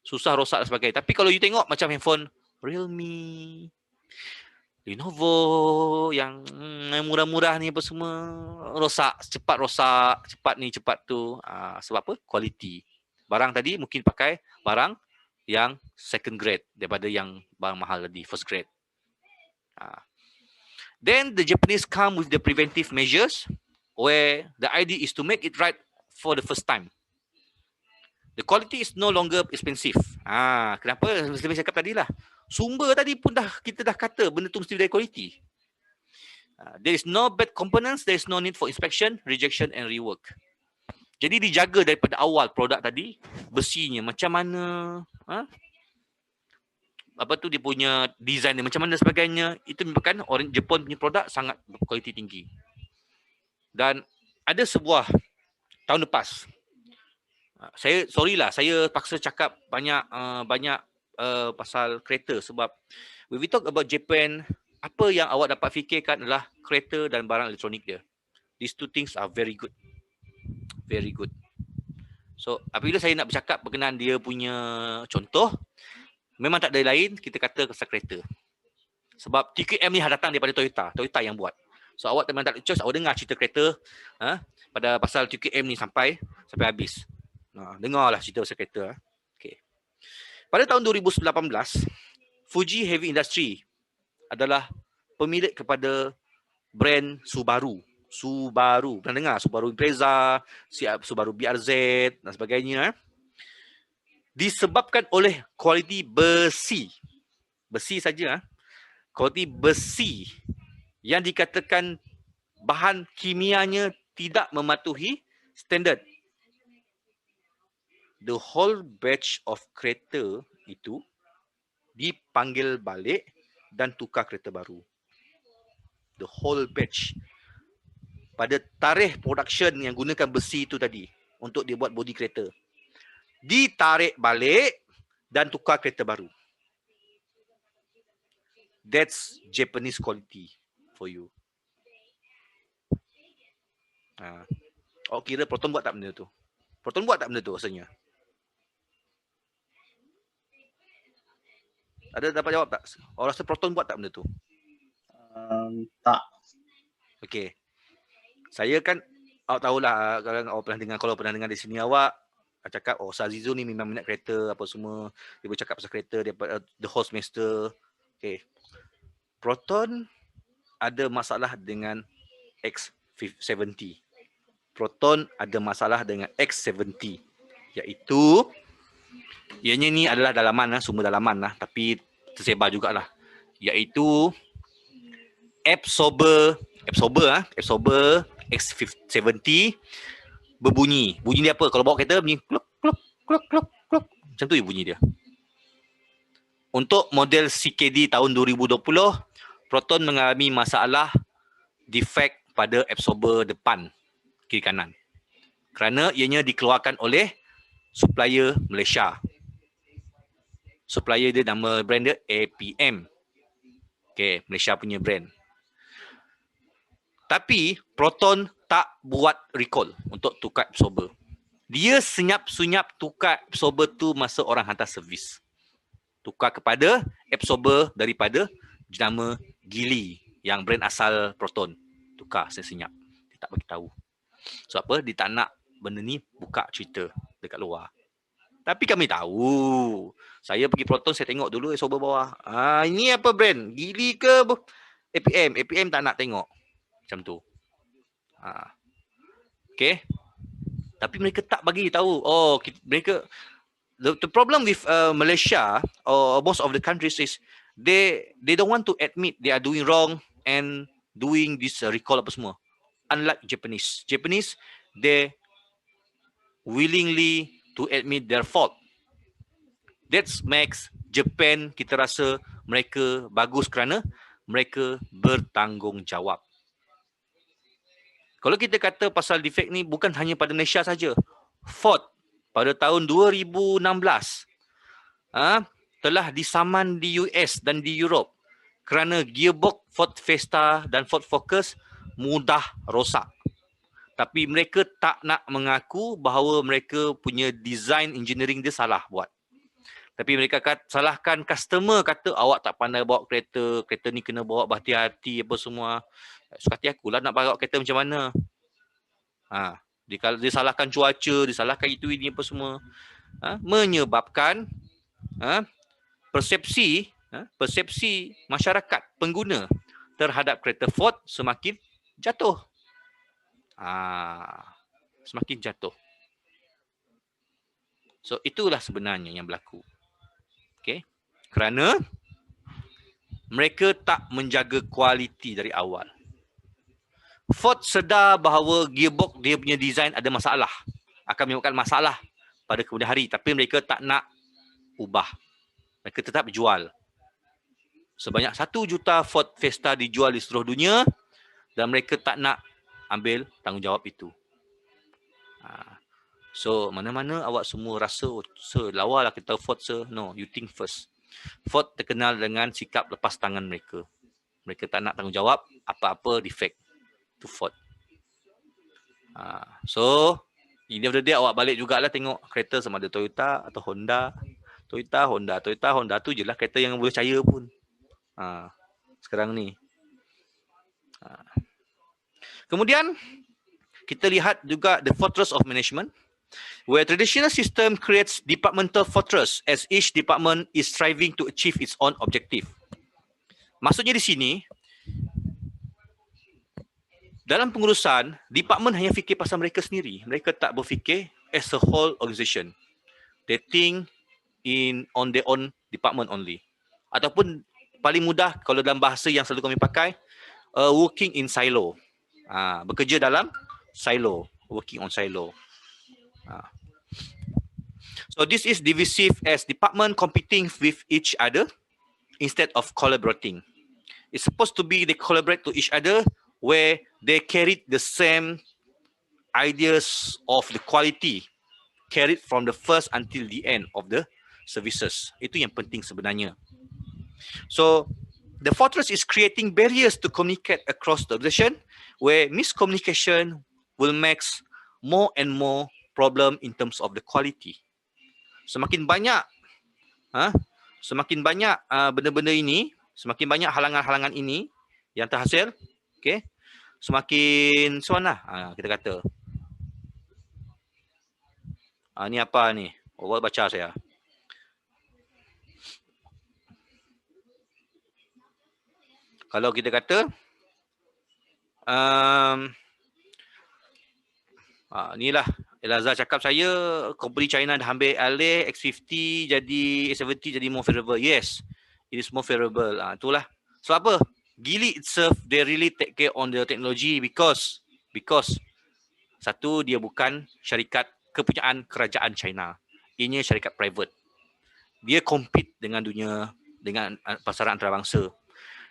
Susah rosak dan sebagainya. Tapi kalau you tengok macam handphone Realme, Lenovo yang murah-murah ni apa semua rosak, cepat ni cepat tu. Sebab apa? Quality. Barang tadi mungkin pakai barang yang second grade daripada yang barang mahal tadi, first grade. Then the Japanese come with the preventive measures where the idea is to make it right for the first time. The quality is no longer expensive. Kenapa? Saya cakap tadi lah. Sumber tadi pun kita dah kata benda tu mesti dari quality. There is no bad components, there is no need for inspection, rejection and rework. Jadi dijaga daripada awal produk tadi, besinya macam mana, apa tu dia punya design dia macam mana sebagainya, itu merupakan orang Jepun punya produk sangat berkualiti tinggi. Dan ada sebuah tahun lepas, saya paksa cakap banyak pasal kereta sebab when we talk about Japan, apa yang awak dapat fikirkan adalah kereta dan barang elektronik dia. These two things are very good. Very good. So apabila saya nak bercakap berkenaan dia punya contoh, Memang tak ada lain, kita kata pasal kereta. Sebab TQM ni datang daripada Toyota. Toyota yang buat. So awak memang tak ada choice, awak dengar cerita kereta pada pasal TQM ni sampai habis. Dengarlah cerita pasal kereta. Okay. Pada tahun 2018, Fuji Heavy Industry adalah pemilik kepada brand Subaru. Pernah dengar? Subaru Impreza, Subaru BRZ dan sebagainya. Disebabkan oleh kualiti besi. Besi saja. Kualiti besi yang dikatakan bahan kimianya tidak mematuhi standard. The whole batch of kereta itu dipanggil balik dan tukar kereta baru. The whole batch. Pada tarikh production yang gunakan besi itu tadi untuk dia buat bodi kereta. Ditarik balik dan tukar kereta baru. That's Japanese quality for you. Kira Proton buat tak benda tu? Proton buat tak benda tu rasanya? Ada dapat jawab tak? Awak rasa Proton buat tak benda tu? Tak. Okey. Saya kan, awak tahulah kalau pernah dengar di sini awak cakap, Sazizo ni memang minat kereta apa semua. Dia bercakap pasal kereta, dia the host master. Okey. Proton ada masalah dengan X70. Proton ada masalah dengan X70. Iaitu, ianya ni adalah dalaman, sumber dalaman tapi tersebar jugalah. Iaitu absorber X70 berbunyi. Bunyi dia apa? Kalau bawa kereta bunyi kluk kluk kluk kluk kluk. Macam tu bunyi dia. Untuk model CKD tahun 2020, Proton mengalami masalah defect pada absorber depan kiri kanan. Kerana ianya dikeluarkan oleh supplier Malaysia. Supplier dia nama brand dia APM. Okay, Malaysia punya brand. Tapi Proton tak buat recall untuk tukar absorber. Dia senyap-senyap tukar absorber tu masa orang hantar servis. Tukar kepada absorber daripada jenama Geely yang brand asal Proton. Tukar senyap. Dia tak bagi tahu. Sebab apa? Dia tak nak benda ni buka cerita dekat luar. Tapi kami tahu. Saya pergi Proton, saya tengok dulu absorber bawah. Ini apa brand? Geely ke APM? APM tak nak tengok. Macam tu. Okay. Tapi mereka tak bagi tahu. Mereka the problem with Malaysia or most of the countries is they don't want to admit they are doing wrong and doing this recall apa semua. Unlike Japanese they willingly to admit their fault. That makes Japan kita rasa mereka bagus kerana mereka bertanggungjawab. Kalau kita kata pasal defect ni bukan hanya pada Malaysia saja. Ford pada tahun 2016 telah disaman di US dan di Europe kerana gearbox Ford Fiesta dan Ford Focus mudah rosak. Tapi mereka tak nak mengaku bahawa mereka punya design engineering dia salah buat. Tapi mereka salahkan customer, kata awak tak pandai bawa kereta, kereta ni kena bawa berhati-hati apa semua. Suka hati akulah nak bawa kereta macam mana. Dia salahkan cuaca, dia salahkan itu ini apa semua. Menyebabkan persepsi masyarakat pengguna terhadap kereta Ford semakin jatuh. Semakin jatuh. So itulah sebenarnya yang berlaku. Okay. Kerana mereka tak menjaga kualiti dari awal. Ford sedar bahawa gearbox dia punya design ada masalah. Akan menyebabkan masalah pada kemudian hari. Tapi mereka tak nak ubah. Mereka tetap jual. Sebanyak 1 juta Ford Fiesta dijual di seluruh dunia. Dan mereka tak nak ambil tanggungjawab itu. So, mana-mana awak semua rasa, lawalah kita Ford, no, you think first. Ford terkenal dengan sikap lepas tangan mereka. Mereka tak nak tanggungjawab apa-apa defect to Ford. So, in the end of the day, awak balik jugalah tengok kereta sama ada Toyota atau Honda. Toyota Honda tu je lah kereta yang boleh percaya pun. Sekarang ni. Kemudian kita lihat juga the fortress of management, where traditional system creates departmental fortress as each department is striving to achieve its own objective. Maksudnya di sini, dalam pengurusan, department hanya fikir pasal mereka sendiri. Mereka tak berfikir as a whole organisation. They think on their own department only. Ataupun paling mudah kalau dalam bahasa yang selalu kami pakai, working in silo. Bekerja dalam silo, working on silo. So this is divisive as department competing with each other instead of collaborating. It's supposed to be they collaborate to each other where they carried the same ideas of the quality carried from the first until the end of the services. Itu yang penting sebenarnya. So the fortress is creating barriers to communicate across the organization where miscommunication will make more and more problem in terms of the quality. Semakin banyak benda-benda ini, semakin banyak halangan-halangan ini yang terhasil, okay, semakin suanlah kita kata. Ni apa ni? Awak baca saya. Kalau kita kata inilah Elazar cakap saya company China dah ambil alih X50 jadi A70 jadi more favorable. Yes, it is more favorable. Itulah. So apa? Geely itself they really take care on the technology because satu dia bukan syarikat kepunyaan kerajaan China. Ini syarikat private. Dia compete dengan dunia, dengan pasaran antarabangsa.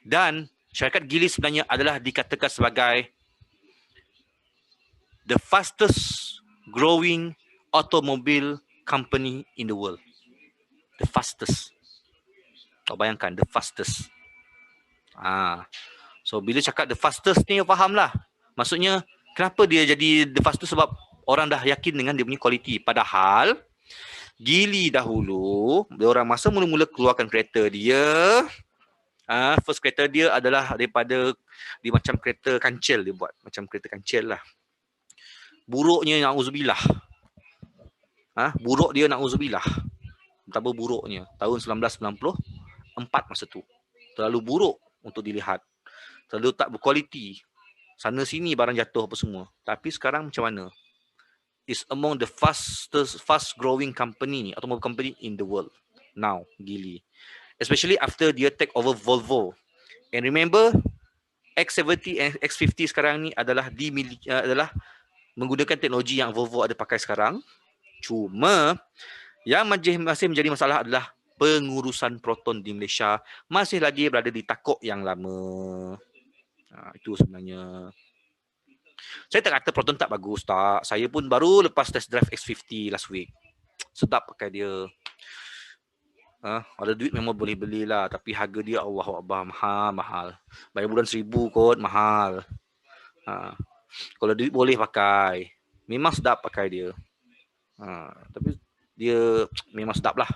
Dan syarikat Geely sebenarnya adalah dikatakan sebagai the fastest growing automobile company in the world. The fastest. Kau bayangkan, the fastest. So bila cakap the fastest ni, fahamlah. Maksudnya, kenapa dia jadi the fastest? Sebab orang dah yakin dengan dia punya kualiti. Padahal, Geely dahulu, dia orang masa mula-mula keluarkan kereta dia, first kereta dia adalah daripada dia macam kereta kancil dia buat. Macam kereta kancil lah. Buruknya na'udzubillah. Buruk dia na'udzubillah. Betapa buruknya. Tahun 1994 masa tu. Terlalu buruk untuk dilihat. Terlalu tak berkualiti. Sana sini barang jatuh apa semua. Tapi sekarang macam mana? It's among the fast growing company, automobile company in the world. Now, Geely. Especially after dia take over Volvo. And remember, X70 and X50 sekarang ni adalah menggunakan teknologi yang Volvo ada pakai sekarang. Cuma yang masih menjadi masalah adalah pengurusan Proton di Malaysia masih lagi berada di takuk yang lama. Itu sebenarnya. Saya tak kata Proton tak bagus, tak. Saya pun baru lepas test drive X50 last week. Sedap pakai dia. Ada duit memang boleh belilah, tapi harga dia Allahu Akbar, mahal. Bayar bulan 1,000 kot, mahal. Kalau duit boleh pakai. Memang sedap pakai dia. Tapi dia memang sedap lah.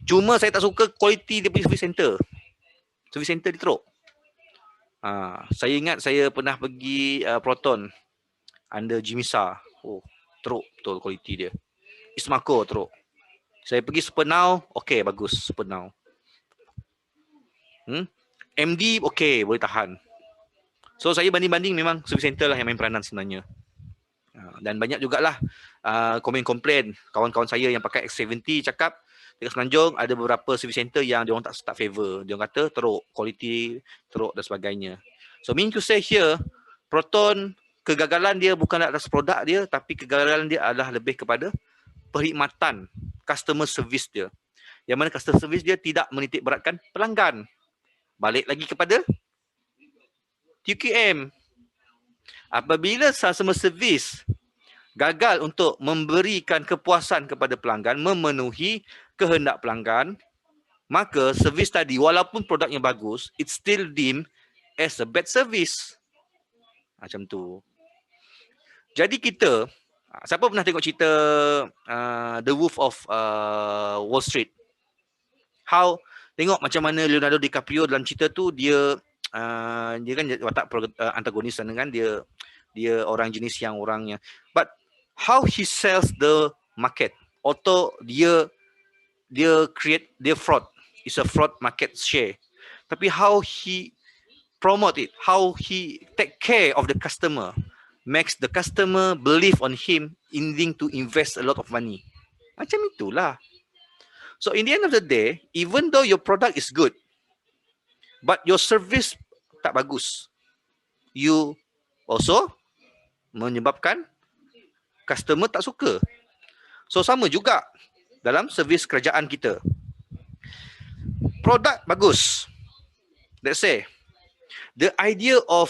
Cuma saya tak suka kualiti dia punya service center. Service center dia teruk. Saya ingat saya pernah pergi Proton under Jimisa. Oh, teruk betul kualiti dia. Ismako teruk. Saya pergi Supernau, okey bagus Supernau. MD okey boleh tahan. So saya banding-banding memang service center lah yang main peranan sebenarnya. Dan banyak jugalah komplain kawan-kawan saya yang pakai X70 cakap dekat Semenanjung ada beberapa service center yang dia orang tak favor. Dia orang kata teruk, quality teruk dan sebagainya. So mean to say here, Proton kegagalan dia bukan atas produk dia, tapi kegagalan dia adalah lebih kepada perkhidmatan customer service dia. Yang mana customer service dia tidak menitik beratkan pelanggan. Balik lagi kepada TQM. Apabila customer service gagal untuk memberikan kepuasan kepada pelanggan, memenuhi kehendak pelanggan, maka servis tadi walaupun produknya bagus, it's still deemed as a bad service. Macam tu. Jadi kita Siapa pernah tengok cerita The Wolf of Wall Street? How tengok macam mana Leonardo DiCaprio dalam cerita tu, dia kan watak antagonis sana kan, dia orang jenis yang orangnya, but how he sells the market, atau dia fraud, it's a fraud market share, tapi how he promote it, how he take care of the customer, makes the customer believe on him, ending to invest a lot of money. Macam itulah. So in the end of the day, even though your product is good, but your service tak bagus, you also menyebabkan customer tak suka. So sama juga dalam servis kerajaan kita. Produk bagus. Let's say, the idea of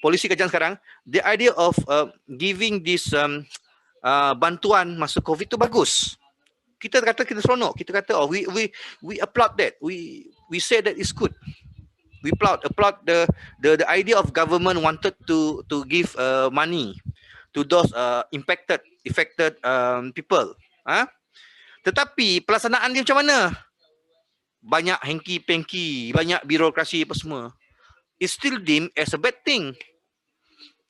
polisi kerajaan sekarang, the idea of giving this bantuan masa COVID tu bagus. Kita kata kita seronok, kita kata oh we applaud that, we say that it's good. We applaud the idea of government wanted to give money to those affected people. Tetapi pelaksanaan dia macam mana? Banyak hengki-pengki, banyak birokrasi apa semua. It's still deemed as a bad thing.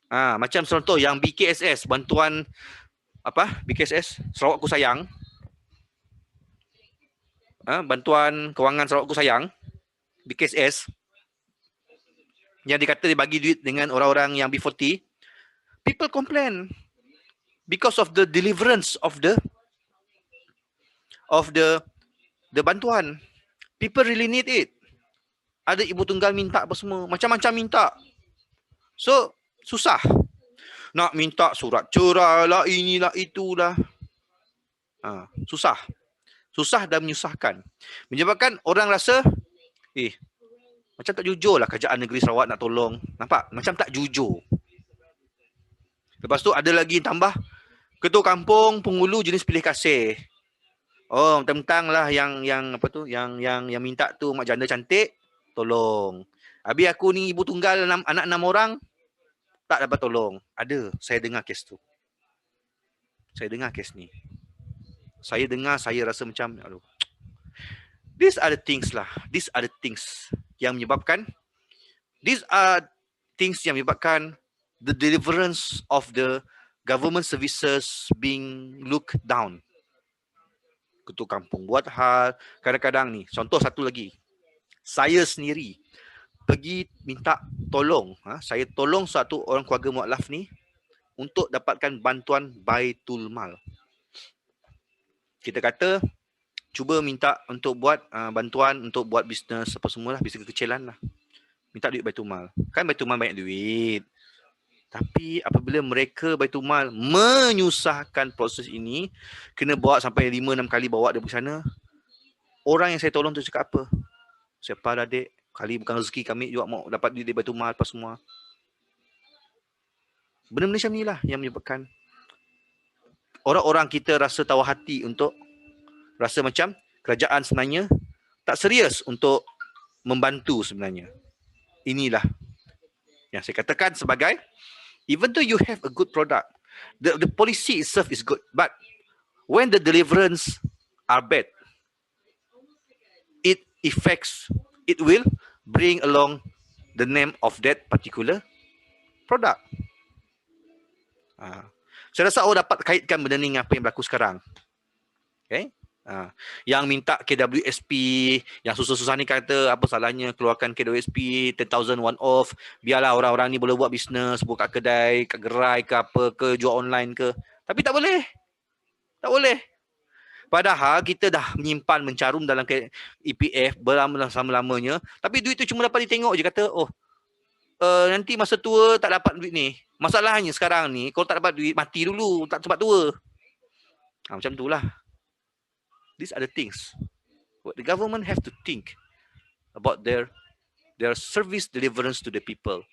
Macam contoh yang BKSS, bantuan BKSS, Sarawakku Sayang. Bantuan Kewangan Sarawakku Sayang, BKSS, yang dikata dibagi duit dengan orang-orang yang B40, people complain because of the deliverance of the bantuan. People really need it. Ada ibu tunggal minta apa semua, macam-macam minta. So susah. Nak minta surat cerai lah, inilah itulah. Susah dan menyusahkan. Menyebabkan orang rasa, macam tak jujur lah kerajaan negeri Sarawak nak tolong. Nampak? Macam tak jujur. Lepas tu ada lagi tambah, ketua kampung Pengulu jenis pilih kasih. Oh, mentang-mentang lah yang minta tu mak janda cantik, tolong. Habis aku ni ibu tunggal anak 6 orang, tak dapat tolong. Ada, saya dengar kes tu. Saya dengar kes ni. Saya dengar, saya rasa macam, aduh. These are the things lah. These are the things yang menyebabkan the deliverance of the government services being looked down. Ketua kampung buat hal, kadang-kadang ni, contoh satu lagi. Saya sendiri pergi minta tolong, saya tolong satu orang keluarga muaklaf ni untuk dapatkan bantuan Baitul Mal. Kita kata cuba minta untuk buat bantuan untuk buat bisnes apa semualah, bisnes kekecilan lah. Minta duit Baitul Mal. Kan Baitul Mal banyak duit. Tapi apabila mereka Baitul Mal menyusahkan proses ini, kena bawa sampai 5-6 kali bawa dia ke sana, orang yang saya tolong tu cakap apa? Siapa dah dek? Kali bukan rezeki kami juga mau dapat duit dari Baitul Mal apa semua. Benda-benda macam ni lah yang menyebabkan orang-orang kita rasa tawar hati untuk rasa macam kerajaan sebenarnya tak serius untuk membantu sebenarnya. Inilah yang saya katakan sebagai, even though you have a good product, the policy itself is good, but when the deliverance are bad, it will bring along the name of that particular product. Saya rasa awak dapat kaitkan benda ni dengan apa yang berlaku sekarang. Okay? Yang minta KWSP, yang susah-susah ni kata apa salahnya keluarkan KWSP 10,000 one off, biarlah orang-orang ni boleh buat bisnes, buka kedai, kat gerai ke apa ke, jual online ke. Tapi tak boleh. Tak boleh. Padahal kita dah menyimpan, mencarum dalam EPF berlama-lamanya, tapi duit tu cuma dapat ditengok je, kata nanti masa tua tak dapat duit ni. Masalahnya sekarang ni, kalau tak dapat duit, mati dulu, tak sempat tua. Macam tu lah. These are the things. What the government have to think about their service deliverance to the people.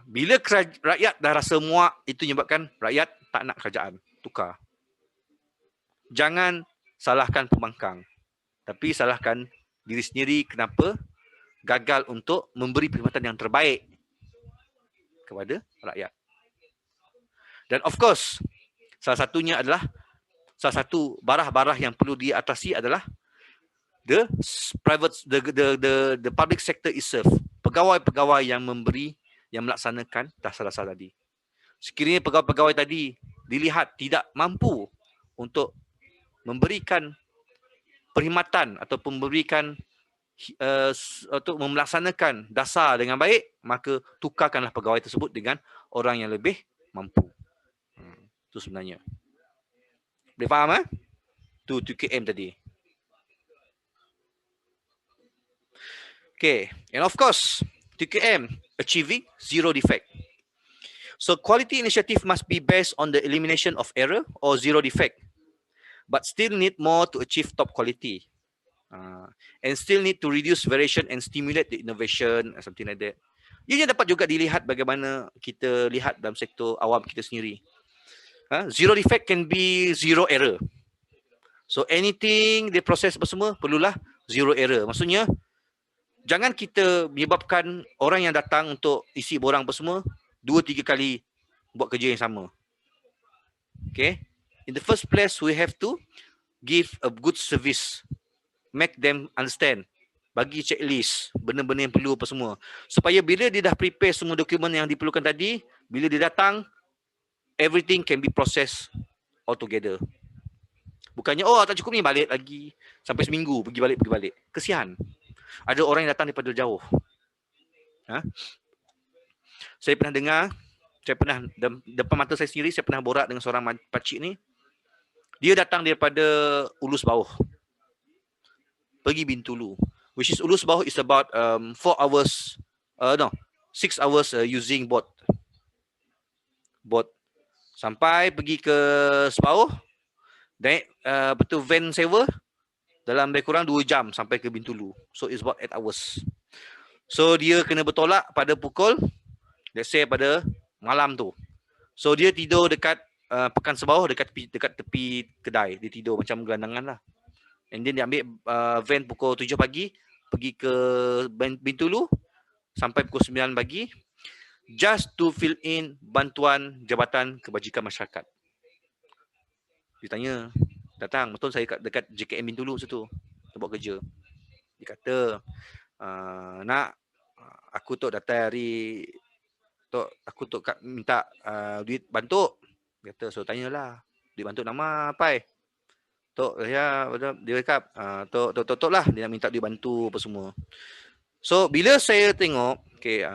Bila rakyat dah rasa muak, itu menyebabkan rakyat tak nak kerajaan. Tukar. Jangan salahkan pembangkang, tapi salahkan diri sendiri kenapa gagal untuk memberi perkhidmatan yang terbaik kepada rakyat. Dan of course, salah satu barah-barah yang perlu diatasi adalah the public sector itself. Pegawai-pegawai yang melaksanakan dasar-dasar tadi. Sekiranya pegawai-pegawai tadi dilihat tidak mampu untuk memberikan perkhidmatan ataupun memberikan untuk melaksanakan dasar dengan baik, maka tukarkanlah pegawai tersebut dengan orang yang lebih mampu. Itu sebenarnya. Boleh faham Tu 2KM tadi. Okay, and of course, 2KM, achieving zero defect. So quality initiative must be based on the elimination of error or zero defect, but still need more to achieve top quality. And still need to reduce variation and stimulate the innovation, something like that. Ia dapat juga dilihat bagaimana kita lihat dalam sektor awam kita sendiri. Zero defect can be zero error. So anything dia proses apa semua perlulah zero error. Maksudnya jangan kita menyebabkan orang yang datang untuk isi borang apa semua 2-3 kali buat kerja yang sama. Okay. In the first place, we have to give a good service. Make them understand. Bagi checklist, benda-benda yang perlu apa semua. Supaya bila dia dah prepare semua dokumen yang diperlukan tadi, bila dia datang, everything can be processed all together. Bukannya, oh tak cukup ni balik lagi. Sampai seminggu, pergi balik. Kesian. Ada orang yang datang daripada jauh. Saya pernah dengar, depan mata saya sendiri, saya pernah borak dengan seorang pakcik ni. Dia datang daripada Ulus Bawah. Pergi Bintulu. Which is Ulus Bawah is about 6 hours using boat. Sampai pergi ke Sepauh, naik betul van sewa, dalam lebih kurang 2 jam sampai ke Bintulu. So it's about 8 hours. So dia kena bertolak pada pukul, let's say pada malam tu. So dia tidur dekat Pekan Sebawah, dekat tepi kedai. Dia tidur macam gelandangan lah. And then dia ambil van pukul 7 pagi, pergi ke Bintulu sampai pukul 9 pagi, just to fill in bantuan Jabatan Kebajikan Masyarakat. Dia tanya, datang, betul saya dekat JKM Bintulu situ, kita buat kerja. Dia kata, nak, aku tok datang hari, aku tok minta duit bantu. Dia kata, so tanyalah, duit bantu nama apa? Tok ya, dia cakap, tok lah, dia nak minta duit bantu apa semua. So bila saya tengok, okay,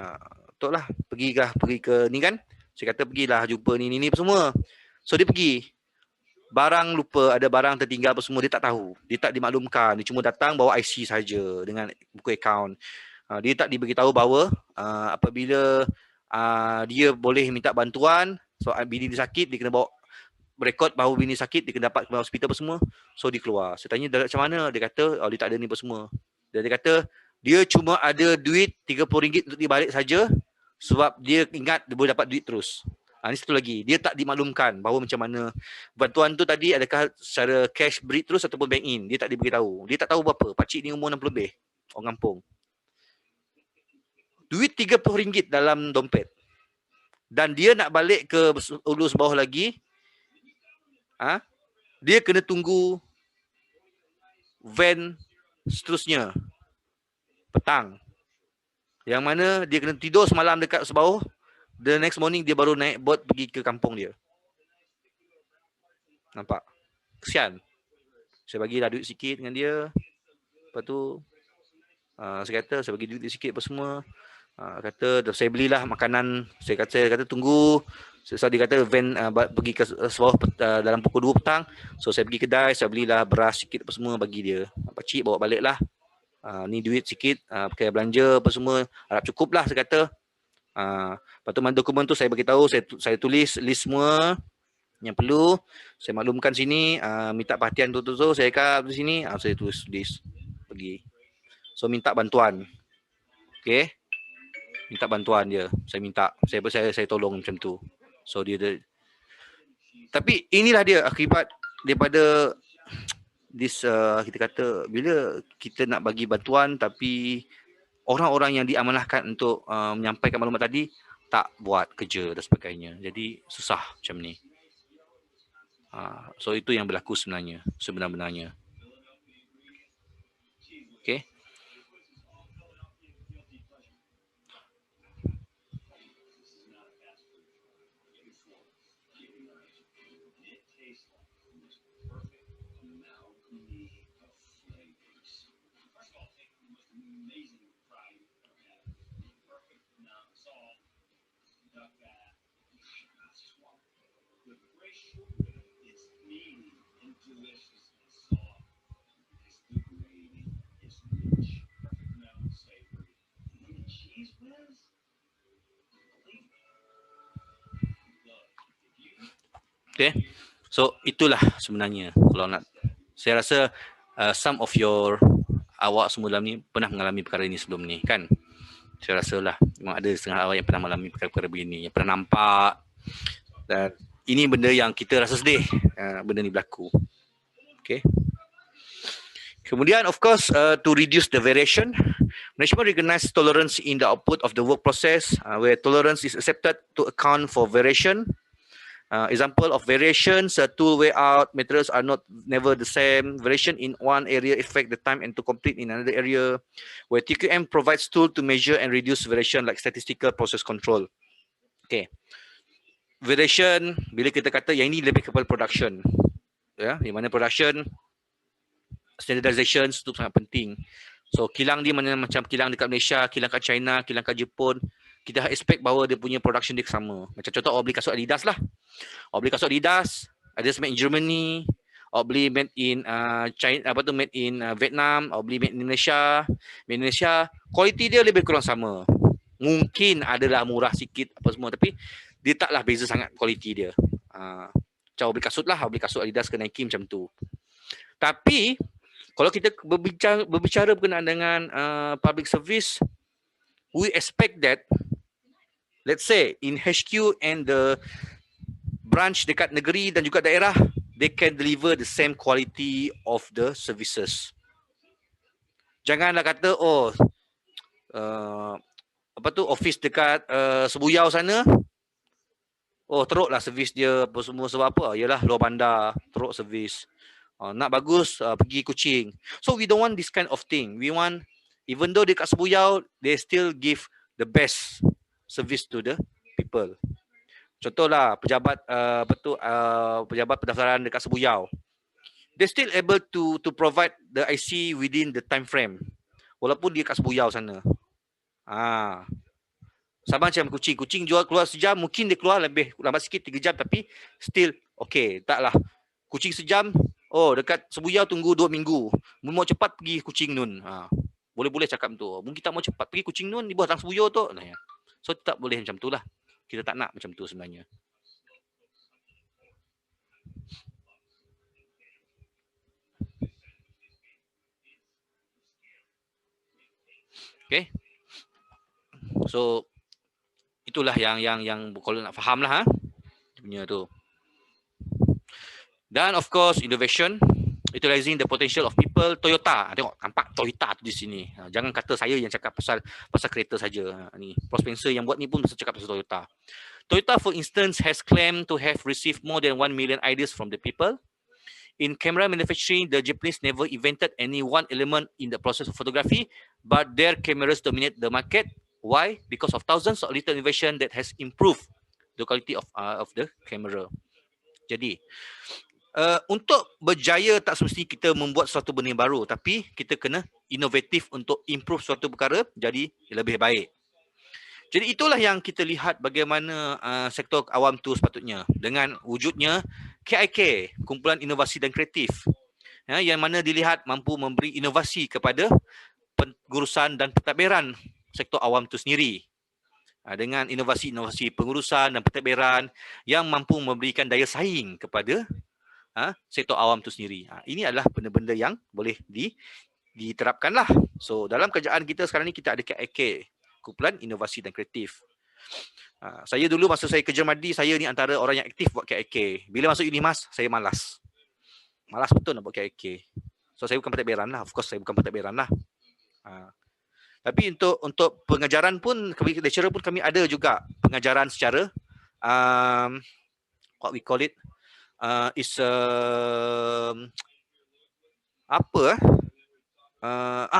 tok lah, pergi ke ni kan, saya kata pergilah jumpa ni apa semua. So dia pergi, barang lupa, ada barang tertinggal apa semua, dia tak tahu, dia tak dimaklumkan, dia cuma datang bawa IC saja dengan buku akaun. Dia tak diberitahu bahawa apabila dia boleh minta bantuan, so bini dia sakit, dia kena bawa rekod bahawa bini sakit, dia kena dapat ke hospital apa semua. So dia keluar. Saya tanya macam mana? Dia kata dia tak ada ni apa semua. Dan dia kata dia cuma ada duit RM30 untuk dia balik saja, sebab dia ingat dia boleh dapat duit terus. Ini satu lagi, dia tak dimaklumkan bahawa macam mana bantuan tu tadi, adakah secara cash beri terus ataupun bank in. Dia tak diberitahu. Dia tak tahu berapa. Pakcik ni umur 60 lebih, orang kampung. Duit RM30 dalam dompet. Dan dia nak balik ke Ulus Bawah lagi, dia kena tunggu van seterusnya petang, yang mana dia kena tidur semalam dekat Sebauh. The next morning dia baru naik boat pergi ke kampung dia. Nampak? Kesian. Saya bagilah duit sikit dengan dia. Lepas tu saya kata saya bagi duit sikit apa semua. Kata saya belilah makanan. Saya kata tunggu. So dia kata van pergi ke Sebawah dalam pukul 2 petang. So saya pergi kedai, saya belilah beras sikit apa semua bagi dia. Pakcik bawa balik lah. Ni duit sikit, pakai belanja apa semua. Harap cukup lah saya kata. Lepas tu dokumen tu saya beritahu, saya tulis list semua yang perlu. Saya maklumkan sini, minta perhatian tu. Saya cakap di sini, saya tulis list pergi. So minta bantuan. Okay. Minta bantuan dia. Saya tolong macam tu. So dia tapi inilah dia akibat daripada kita kata bila kita nak bagi bantuan tapi orang-orang yang diamanahkan untuk menyampaikan maklumat tadi tak buat kerja dan sebagainya. Jadi susah macam ni. So itu yang berlaku sebenarnya, sebenar-benarnya. Okay. Okay. So itulah sebenarnya kalau nak, saya rasa some of your awak semua dalam ni pernah mengalami perkara ini sebelum ni kan. Saya rasa lah memang ada setengah awak yang pernah mengalami perkara-perkara begini, yang pernah nampak, dan ini benda yang kita rasa sedih benda ni berlaku. Okay. Kemudian of course to reduce the variation, management recognize tolerance in the output of the work process where tolerance is accepted to account for variation. Example of variations, tool layout, materials are never the same. Variation in one area affect the time and to complete in another area. Where TQM provides tool to measure and reduce variation like statistical process control. Okay. Variation, bila kita kata yang ini lebih kepada production. Ya, di mana production, standardization itu sangat penting. So kilang dia mana macam kilang dekat Malaysia, kilang kat China, kilang kat Jepun, kita expect bahawa dia punya production dia sama. Macam contoh awak beli kasut Adidas lah. Awak beli kasut Adidas, Adidas made in Germany, awak beli made in China, made in Vietnam, awak beli made in Malaysia. Made in Malaysia, kualiti dia lebih kurang sama. Mungkin adalah murah sikit apa semua, tapi dia taklah beza sangat kualiti dia. Macam awak beli kasut lah, awak beli kasut Adidas ke Nike macam tu. Tapi kalau kita berbicara berkenaan dengan public service, we expect that, let's say in HQ and the branch dekat negeri dan juga daerah, they can deliver the same quality of the services. Janganlah kata office dekat Sebuyau sana, teruklah servis dia apa semua, sebab apa? Yalah luar bandar, teruk servis. Nak bagus pergi Kuching. So we don't want this kind of thing. We want, even though dekat Sebuyau, they still give the best service to the people. Contohlah pejabat pejabat pendaftaran dekat Sebuyau, they still able to provide the IC within the time frame walaupun dia kat Sebuyau sana. Sama macam Kuching jual keluar sejam, mungkin dia keluar lebih lambat sikit 3 jam, tapi still okay. Taklah Kuching sejam, dekat Sebuyau tunggu 2 minggu. Mau cepat pergi Kuching Nun. Boleh-boleh cakap tu. Mungkin tak mau cepat pergi Kuching Nun, di bawah tang Sebuyau tu. So tak boleh macam tu lah. Kita tak nak macam tu sebenarnya. Okay. So itulah yang kalau nak faham lah punya tu. Dan of course innovation, utilizing the potential of people. Toyota, tengok nampak Toyota tu di sini. Jangan kata saya yang cakap pasal kereta saja. Ni Prof Spencer yang buat ni pun pasal cakap pasal Toyota. Toyota for instance has claimed to have received more than 1 million ideas from the people. In camera manufacturing, the Japanese never invented any one element in the process of photography, but their cameras dominate the market. Why? Because of thousands of little innovation that has improved the quality of the camera. Jadi untuk berjaya tak semestinya kita membuat suatu benda yang baru, tapi kita kena inovatif untuk improve suatu perkara jadi lebih baik. Jadi itulah yang kita lihat bagaimana sektor awam tu sepatutnya dengan wujudnya KIK, Kumpulan Inovasi dan Kreatif, yang mana dilihat mampu memberi inovasi kepada pengurusan dan pentadbiran sektor awam tu sendiri. Dengan inovasi-inovasi pengurusan dan pentadbiran yang mampu memberikan daya saing kepada sektor awam tu sendiri. Ini adalah benda-benda yang boleh diterapkan lah. So dalam kerjaan kita sekarang ni kita ada KIK, Kumpulan Inovasi dan Kreatif. Saya dulu masa saya kerja Madi, saya ni antara orang yang aktif buat KIK. Bila masuk Unimas, saya malas. Malas betul nak buat KIK. So saya bukan pentadbiran lah. Of course saya bukan pentadbiran lah. Tapi untuk pengajaran pun, lecturer pun kami ada juga pengajaran secara what we call it is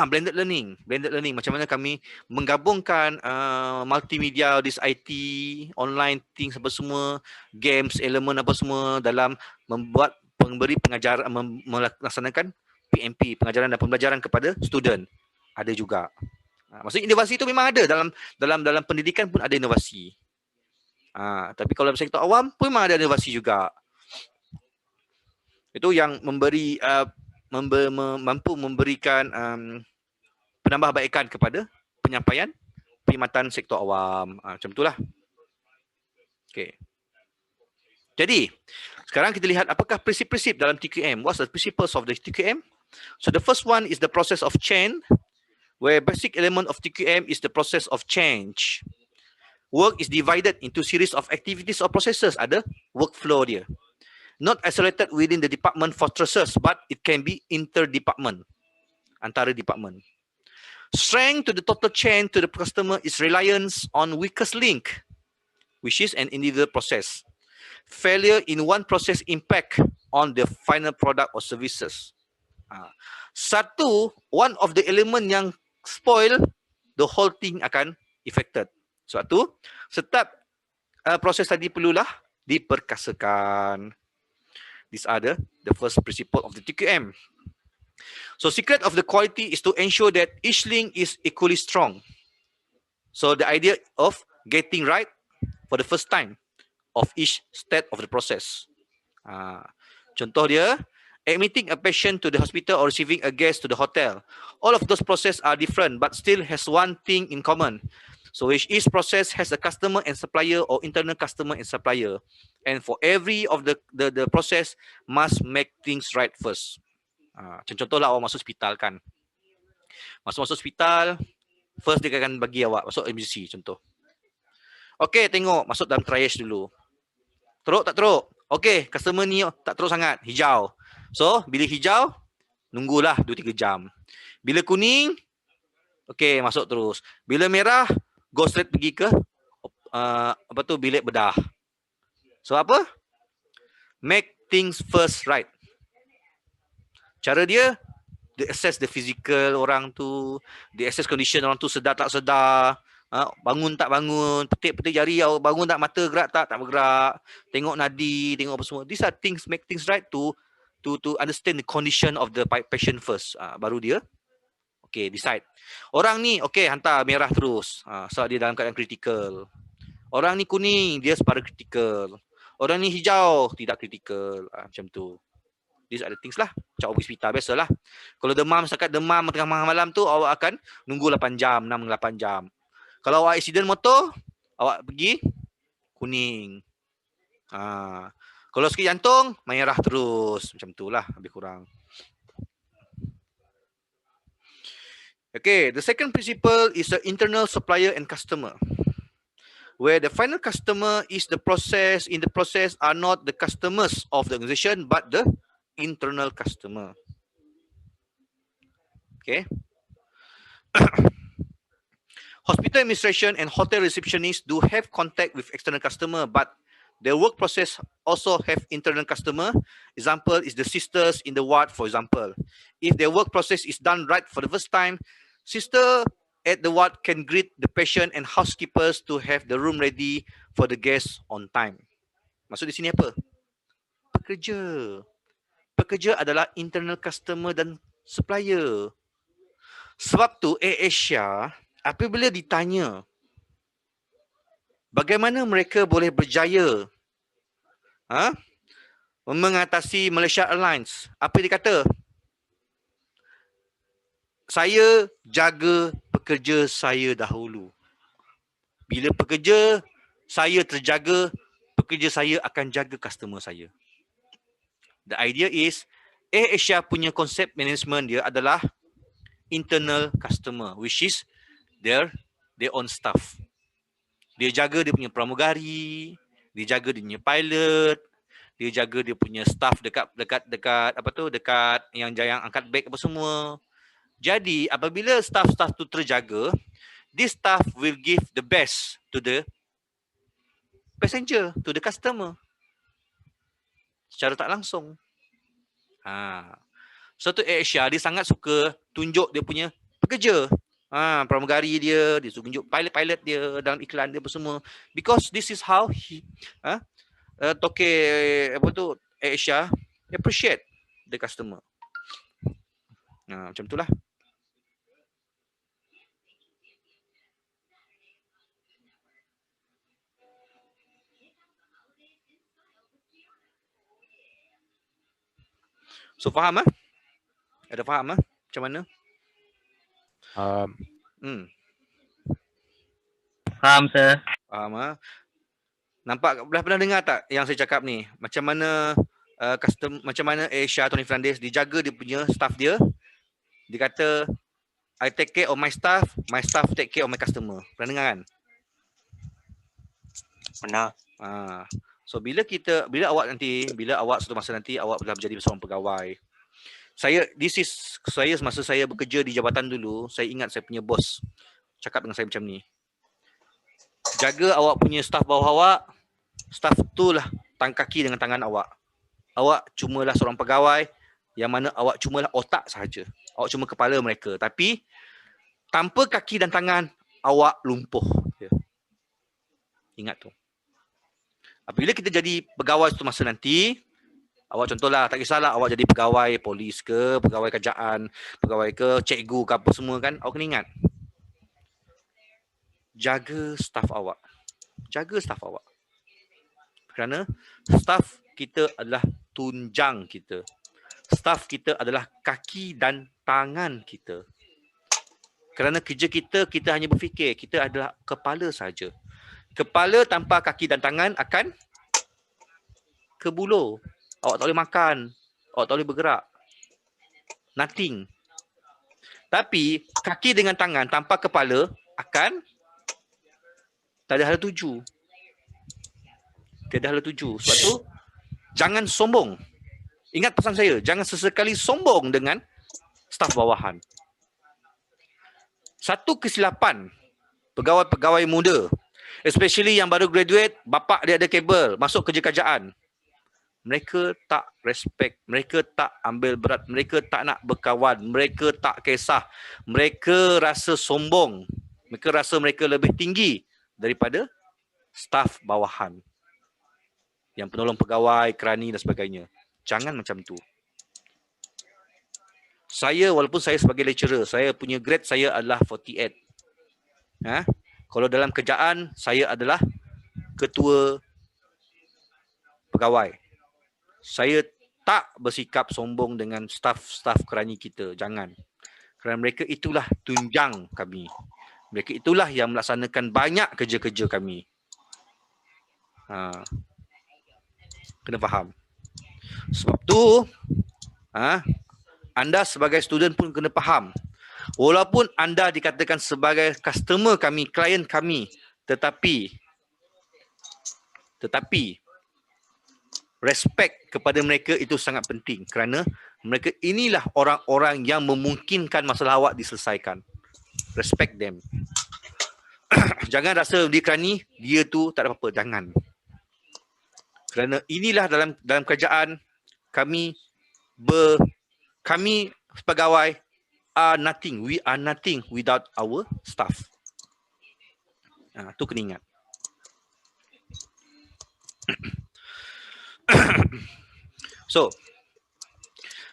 blended learning. Macam mana kami menggabungkan multimedia, this IT, online things apa semua, games, elemen apa semua dalam membuat memberi pengajaran, melaksanakan PMP, pengajaran dan pembelajaran kepada student. Ada juga. Maksudnya inovasi itu memang ada dalam pendidikan pun ada inovasi. Tapi kalau sektor awam pun memang ada inovasi juga. Itu yang memberi mampu memberikan penambahbaikan kepada penyampaian perkhidmatan sektor awam. Macam itulah. Okey. Jadi, sekarang kita lihat apakah prinsip-prinsip dalam TQM. What's the principles of the TQM? So the first one is the process of change, where basic element of TQM is the process of change. Work is divided into series of activities or processes. Ada workflow dia. Not isolated within the department fortresses, but it can be inter-department, antara department. Strength to the total chain to the customer is reliance on weakest link, which is an individual process. Failure in one process impact on the final product or services. One of the element yang spoil, the whole thing akan affected. Sebab tu, setiap proses tadi perlulah diperkasakan. These are the first principle of the TQM. So secret of the quality is to ensure that each link is equally strong. So the idea of getting right for the first time of each step of the process. Contoh dia, admitting a patient to the hospital or receiving a guest to the hotel. All of those processes are different but still has one thing in common. So each process has a customer and supplier or internal customer and supplier. And for every of the process must make things right first. Contohlah awak masuk hospital kan. Masuk hospital, first dia akan bagi awak masuk emergency contoh. Okey, tengok masuk dalam triage dulu. Teruk tak teruk? Okey, customer ni tak teruk sangat, hijau. So, bila hijau, nunggulah 2-3 jam. Bila kuning, okey, masuk terus. Bila merah, go straight pergi ke bilik bedah. So apa? Make things first right. Cara dia assess the physical orang tu, the assess condition orang tu sedar tak sedar, bangun tak bangun, petik jari, bangun tak, mata gerak tak bergerak, tengok nadi, tengok apa semua. These are things, make things right to understand the condition of the patient first. Baru dia okay, decide. Orang ni, okay, hantar merah terus. Sebab dia dalam keadaan kritikal. Orang ni kuning, dia separuh kritikal. Orang ni hijau, tidak kritikal. Macam tu. These are the things lah. Macam awak pergi hospital, biasalah. Kalau demam, setakat demam tengah malam tu, awak akan nunggu 8 jam, 6-8 jam. Kalau awak accident motor, awak pergi kuning. Kalau sakit jantung, merah terus. Macam tu lah, lebih kurang. Okay, the second principle is the internal supplier and customer, where the final customer is the process. In the process are not the customers of the organization, but the internal customer. Okay. Hospital administration and hotel receptionists do have contact with external customer, but their work process also have internal customer. Example is the sisters in the ward, for example. If their work process is done right for the first time, sister at the ward can greet the patient and housekeepers to have the room ready for the guests on time. Maksud di sini apa? Pekerja. Pekerja adalah internal customer dan supplier. Sebab tu AirAsia apabila ditanya bagaimana mereka boleh berjaya mengatasi Malaysia Airlines, apa dia kata? Saya jaga pekerja saya dahulu. Bila pekerja saya terjaga, pekerja saya akan jaga customer saya. The idea is, AirAsia punya konsep management dia adalah internal customer, which is their own staff. Dia jaga dia punya pramugari, dia jaga dia punya pilot, dia jaga dia punya staff dekat yang angkat beg apa semua. Jadi apabila staff-staff tu terjaga, this staff will give the best to the passenger, to the customer. Secara tak langsung. Suatu AirAsia dia sangat suka tunjuk dia punya pekerja. Pramugari dia suka tunjuk pilot-pilot dia dalam iklan dia apa semua. Because this is how he toke AirAsia appreciate the customer. Macam itulah. So faham Ada faham macam mana? Faham, sir. Faham Nampak dah pernah dengar tak yang saya cakap ni? Macam mana macam mana AirAsia Tony Fernandez dijaga dia punya staff dia. Dia kata I take care of my staff take care of my customer. Pernah dengar kan? Pernah. So bila awak suatu masa nanti awak dah menjadi seorang pegawai. Saya semasa saya bekerja di jabatan dulu, saya ingat saya punya bos cakap dengan saya macam ni. Jaga awak punya staff bawah awak. Staff tu lah kaki dengan tangan awak. Awak cumalah seorang pegawai yang mana awak cumalah otak sahaja. Awak cuma kepala mereka. Tapi tanpa kaki dan tangan, awak lumpuh. Ingat tu. Apabila kita jadi pegawai suatu masa nanti, awak contohlah, tak kisahlah awak jadi pegawai polis ke, pegawai kerajaan, pegawai ke, cikgu ke apa semua kan, awak kena ingat. Jaga staff awak. Jaga staff awak. Kerana staff kita adalah tunjang kita. Staff kita adalah kaki dan tangan kita. Kerana kerja kita hanya berfikir, kita adalah kepala saja. Kepala tanpa kaki dan tangan akan kebulur. Awak tak boleh makan. Awak tak boleh bergerak. Nothing. Tapi kaki dengan tangan tanpa kepala akan tak ada hala tuju. Tiada hala tuju. Sebab tu jangan sombong. Ingat pesan saya. Jangan sesekali sombong dengan staf bawahan. Satu kesilapan pegawai-pegawai muda, especially yang baru graduate, bapak dia ada kabel, masuk kerja kerajaan. Mereka tak respect, mereka tak ambil berat, mereka tak nak berkawan, mereka tak kisah. Mereka rasa sombong. Mereka rasa mereka lebih tinggi daripada staf bawahan. Yang penolong pegawai, kerani dan sebagainya. Jangan macam tu. Saya, walaupun saya sebagai lecturer, saya punya grade saya adalah 48. Kalau dalam kerjaan, saya adalah ketua pegawai. Saya tak bersikap sombong dengan staf-staf kerani kita. Jangan. Kerana mereka itulah tunjang kami. Mereka itulah yang melaksanakan banyak kerja-kerja kami. Kena faham. Sebab tu, anda sebagai student pun kena faham. Walaupun anda dikatakan sebagai customer kami, klien kami, tetapi respect kepada mereka itu sangat penting kerana mereka inilah orang-orang yang memungkinkan masalah awak diselesaikan. Respect them. Jangan rasa dia kerani, dia tu tak ada apa-apa. Jangan. Kerana inilah dalam kerajaan kami pegawai are nothing. We are nothing without our staff. Tu kena ingat. So,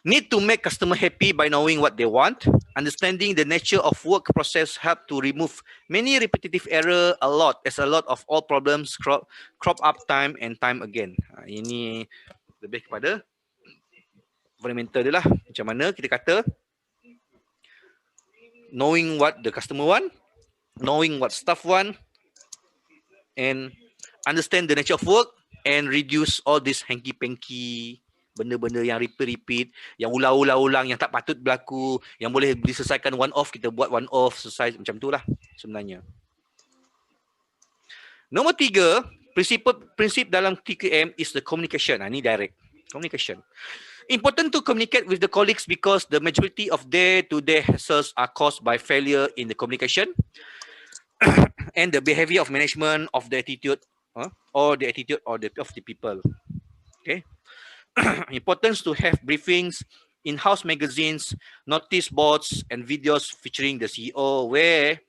need to make customer happy by knowing what they want. Understanding the nature of work process help to remove many repetitive error. A lot of all problems crop up time and time again. Ini lebih kepada fundamental dia lah. Macam mana kita kata knowing what the customer want, knowing what staff want, and understand the nature of work and reduce all this hanky-panky, benda-benda yang repeat, yang ulang-ulang, yang tak patut berlaku, yang boleh diselesaikan one off, kita buat one off, selesai macam itulah sebenarnya. Nombor 3, prinsip dalam TKM is the communication. Ini direct. Communication. Important to communicate with the colleagues because the majority of day-to-day hassles are caused by failure in the communication and the behavior of management of the attitude or the attitude of the people. Okay. Importance to have briefings, in-house magazines, notice boards, and videos featuring the CEO, where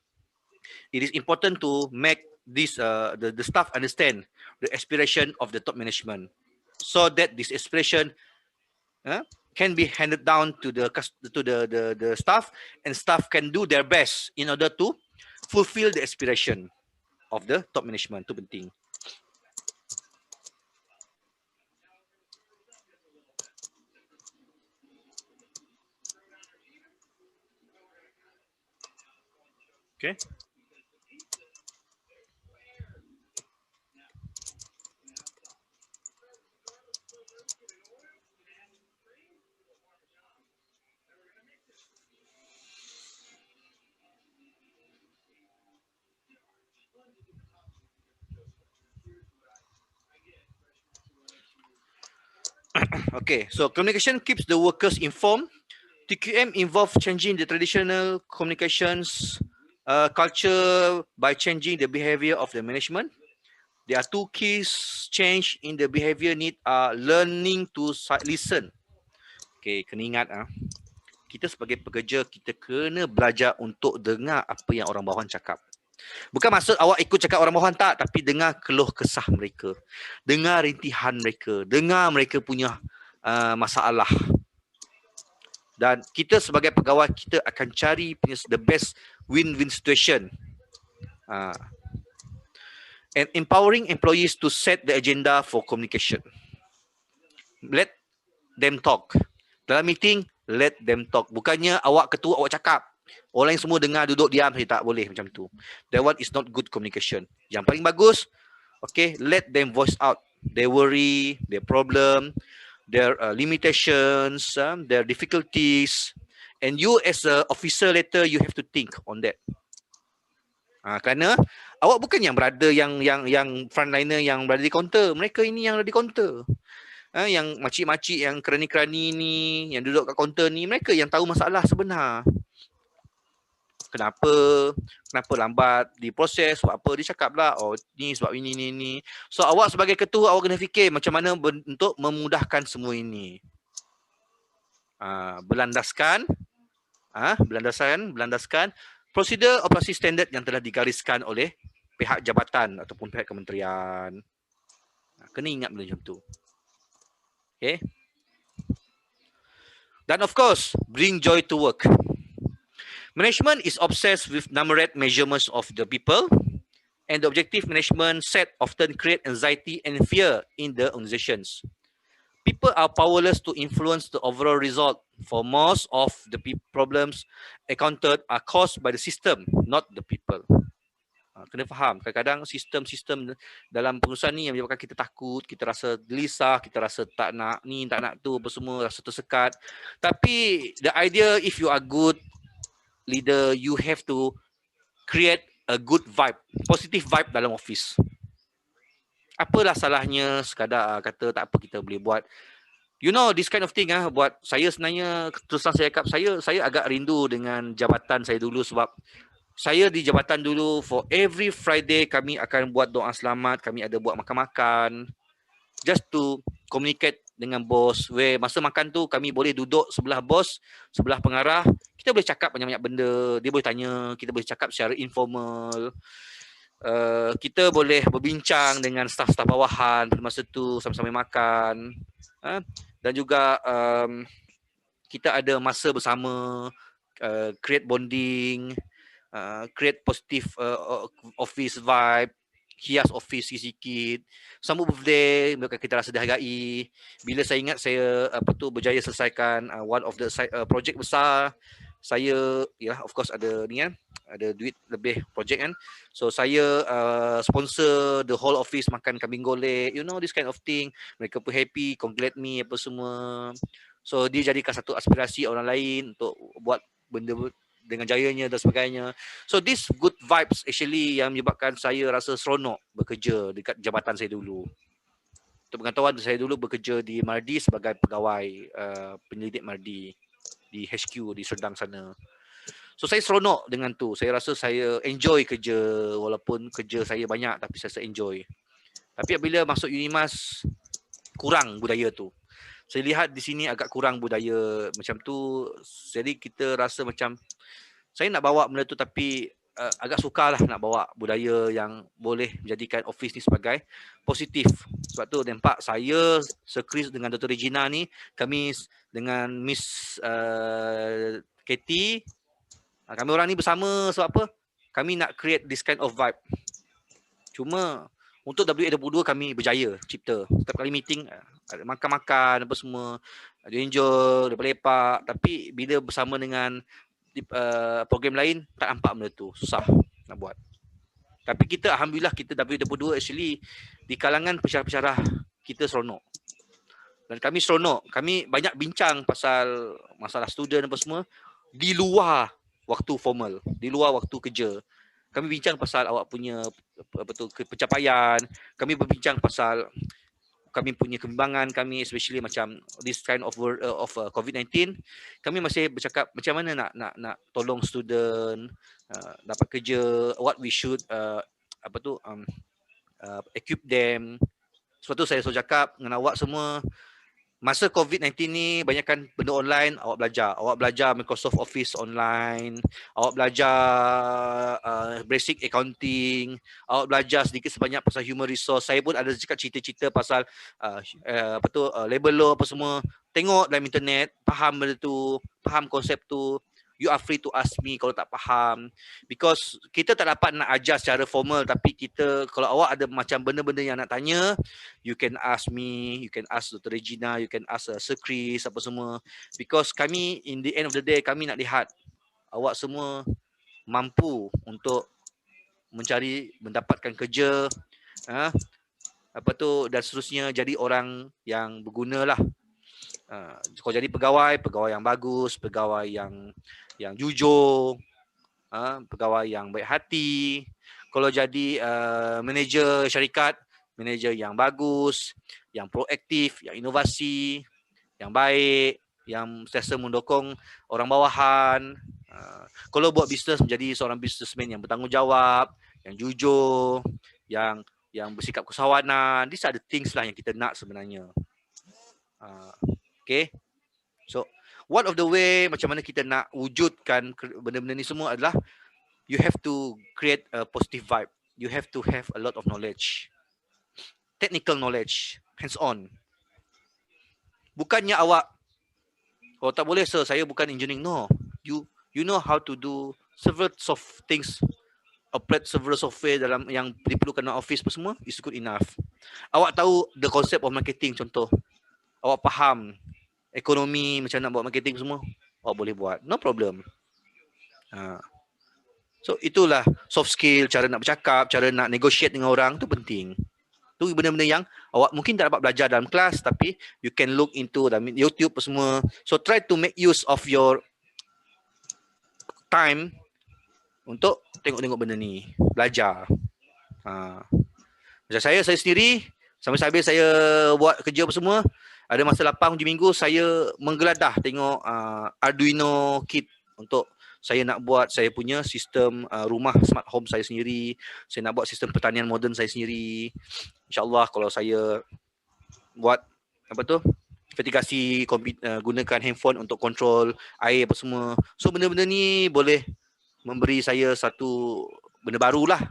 it is important to make this the staff understand the aspiration of the top management, so that this aspiration can be handed down to the staff, and staff can do their best in order to fulfill the aspiration of the top management. Itu penting. Okay. Okay, so communication keeps the workers informed. TQM involves changing the traditional communications culture by changing the behavior of the management. There are two keys change in the behavior need are learning to listen. Okay, kena ingat kita sebagai pekerja, kita kena belajar untuk dengar apa yang orang bawahan cakap. Bukan maksud awak ikut cakap orang bawahan tak, tapi dengar keluh kesah mereka, dengar rintihan mereka, dengar mereka punya masalah. Dan kita sebagai pegawai, kita akan cari the best win-win situation. And empowering employees to set the agenda for communication. Let them talk. Dalam meeting, let them talk. Bukannya awak ketua, awak cakap, orang yang semua dengar, duduk diam, tak boleh macam tu. That one is not good communication. Yang paling bagus, okay, let them voice out their worry, their problem, their limitations, their difficulties, and you as a officer later, you have to think on that. Kerana awak bukan yang berada yang frontliner yang berada di kaunter. Mereka ini yang ada di kaunter. Yang makcik-makcik, yang kerani-kerani ni, yang duduk kat kaunter ni, mereka yang tahu masalah sebenar. Kenapa lambat diproses, sebab apa dia cakap lah, oh ni sebab ini. So awak sebagai ketua, awak kena fikir macam mana untuk memudahkan semua ini. Berlandaskan prosedur operasi standard yang telah digariskan oleh pihak jabatan ataupun pihak kementerian. Kena ingat benda macam tu. Okay. Dan of course, bring joy to work. Management is obsessed with numeric measurements of the people, and the objective management set often create anxiety and fear in the organizations. People are powerless to influence the overall result, for most of the problems encountered are caused by the system, not the people. Kena faham, kadang-kadang sistem-sistem dalam perusahaan ni yang menyebabkan kita takut, kita rasa gelisah, kita rasa tak nak ni, tak nak tu, apa semua, rasa tersekat. Tapi the idea, if you are good leader, you have to create a good vibe, positive vibe dalam office. Apalah salahnya sekadar kata tak apa kita boleh buat. You know, this kind of thing buat saya sebenarnya, terus terang saya cakap, saya agak rindu dengan jabatan saya dulu, sebab saya di jabatan dulu, for every Friday kami akan buat doa selamat, kami ada buat makan-makan, just to communicate dengan bos. Where masa makan tu kami boleh duduk sebelah bos, sebelah pengarah, kita boleh cakap banyak-banyak benda, dia boleh tanya, kita boleh cakap secara informal. Kita boleh berbincang dengan staf-staf bawahan pada masa tu, sama-sama makan. Dan juga kita ada masa bersama, create bonding, create positive office vibe, hias office sikit-sikit. Sambut birthday, kita rasa dihargai. Bila saya ingat saya berjaya selesaikan one of the project besar, saya of course ada ni ada duit lebih project kan. So saya sponsor the whole office makan kambing golek, you know, this kind of thing. Mereka pun happy, congratulate me apa semua. So dia jadikan satu aspirasi orang lain untuk buat benda dengan jayanya dan sebagainya. So this good vibes actually yang menyebabkan saya rasa seronok bekerja dekat jabatan saya dulu. Untuk pengetahuan, saya dulu bekerja di Mardi sebagai pegawai penyelidik Mardi di HQ di Serdang sana. So saya seronok dengan tu. Saya rasa saya enjoy kerja, walaupun kerja saya banyak tapi saya enjoy. Tapi apabila masuk Unimas, kurang budaya tu. Saya lihat di sini agak kurang budaya macam tu. Jadi kita rasa macam saya nak bawa benda tu, tapi agak sukarlah nak bawa budaya yang boleh menjadikan office ni sebagai positif. Sebab tu nampak saya sekris dengan Dr. Regina ni, kami dengan Miss Katie, kami orang ni bersama sebab apa? Kami nak create this kind of vibe. Cuma untuk WA22 kami berjaya cipta. Setiap kali meeting ada makan-makan apa semua, ada enjoy, ada lepak. Tapi bila bersama dengan program lain tak nampak benda tu, susah nak buat. Tapi kita alhamdulillah kita WA22 actually di kalangan pensyarah-pensyarah kita seronok. Dan kami seronok, kami banyak bincang pasal masalah student apa semua di luar waktu formal, di luar waktu kerja. Kami bincang pasal awak punya pencapaian, kami berbincang pasal kami punya kebimbangan kami, especially macam this kind of COVID-19. Kami masih bercakap macam mana nak tolong student dapat kerja, what we should equip them. Sebab tu saya selalu cakap dengan awak semua, masa COVID-19 ni banyakkan benda online, awak belajar Microsoft Office online, awak belajar basic accounting, awak belajar sedikit sebanyak pasal human resource. Saya pun ada cakap cerita-cerita pasal labor law apa semua. Tengok dalam internet, faham benda tu, faham konsep tu. You are free to ask me kalau tak faham. Because kita tak dapat nak ajar secara formal, tapi kita, kalau awak ada macam benda-benda yang nak tanya, you can ask me, you can ask Dr. Regina, you can ask Sir Chris, apa semua. Because kami, in the end of the day, kami nak lihat awak semua mampu untuk mendapatkan kerja, dan seterusnya, jadi orang yang berguna lah. Kalau jadi pegawai yang bagus, pegawai yang jujur, pegawai yang baik hati. Kalau jadi manager syarikat, manager yang bagus, yang proaktif, yang inovasi, yang baik, yang sentiasa mendukung orang bawahan. Kalau buat bisnes, menjadi seorang businessman yang bertanggungjawab, yang jujur, yang bersikap kesawanan. These are the things lah yang kita nak sebenarnya. Okay. So one of the way macam mana kita nak wujudkan benda-benda ni semua adalah you have to create a positive vibe. You have to have a lot of knowledge. Technical knowledge, hands on. Bukannya awak, oh tak boleh sir, saya bukan engineering. No, you know how to do several things, operate several software dalam yang diperlukan dalam office apa semua, is good enough. Awak tahu the concept of marketing contoh. Awak faham ekonomi macam nak buat marketing semua, awak boleh buat, no problem. So itulah soft skill, cara nak bercakap, cara nak negotiate dengan orang tu penting. Tu benda-benda yang awak mungkin tak dapat belajar dalam kelas, tapi you can look into dalam YouTube semua. So try to make use of your time untuk tengok-tengok benda ni, belajar. Macam saya sendiri, sampai habis saya buat kerja apa semua, ada masa lapang hujung minggu saya menggeladah tengok Arduino kit untuk saya nak buat saya punya sistem rumah smart home saya sendiri. Saya nak buat sistem pertanian moden saya sendiri. InsyaAllah kalau saya buat vertikasi gunakan handphone untuk kontrol air apa semua. So benda-benda ni boleh memberi saya satu benda barulah,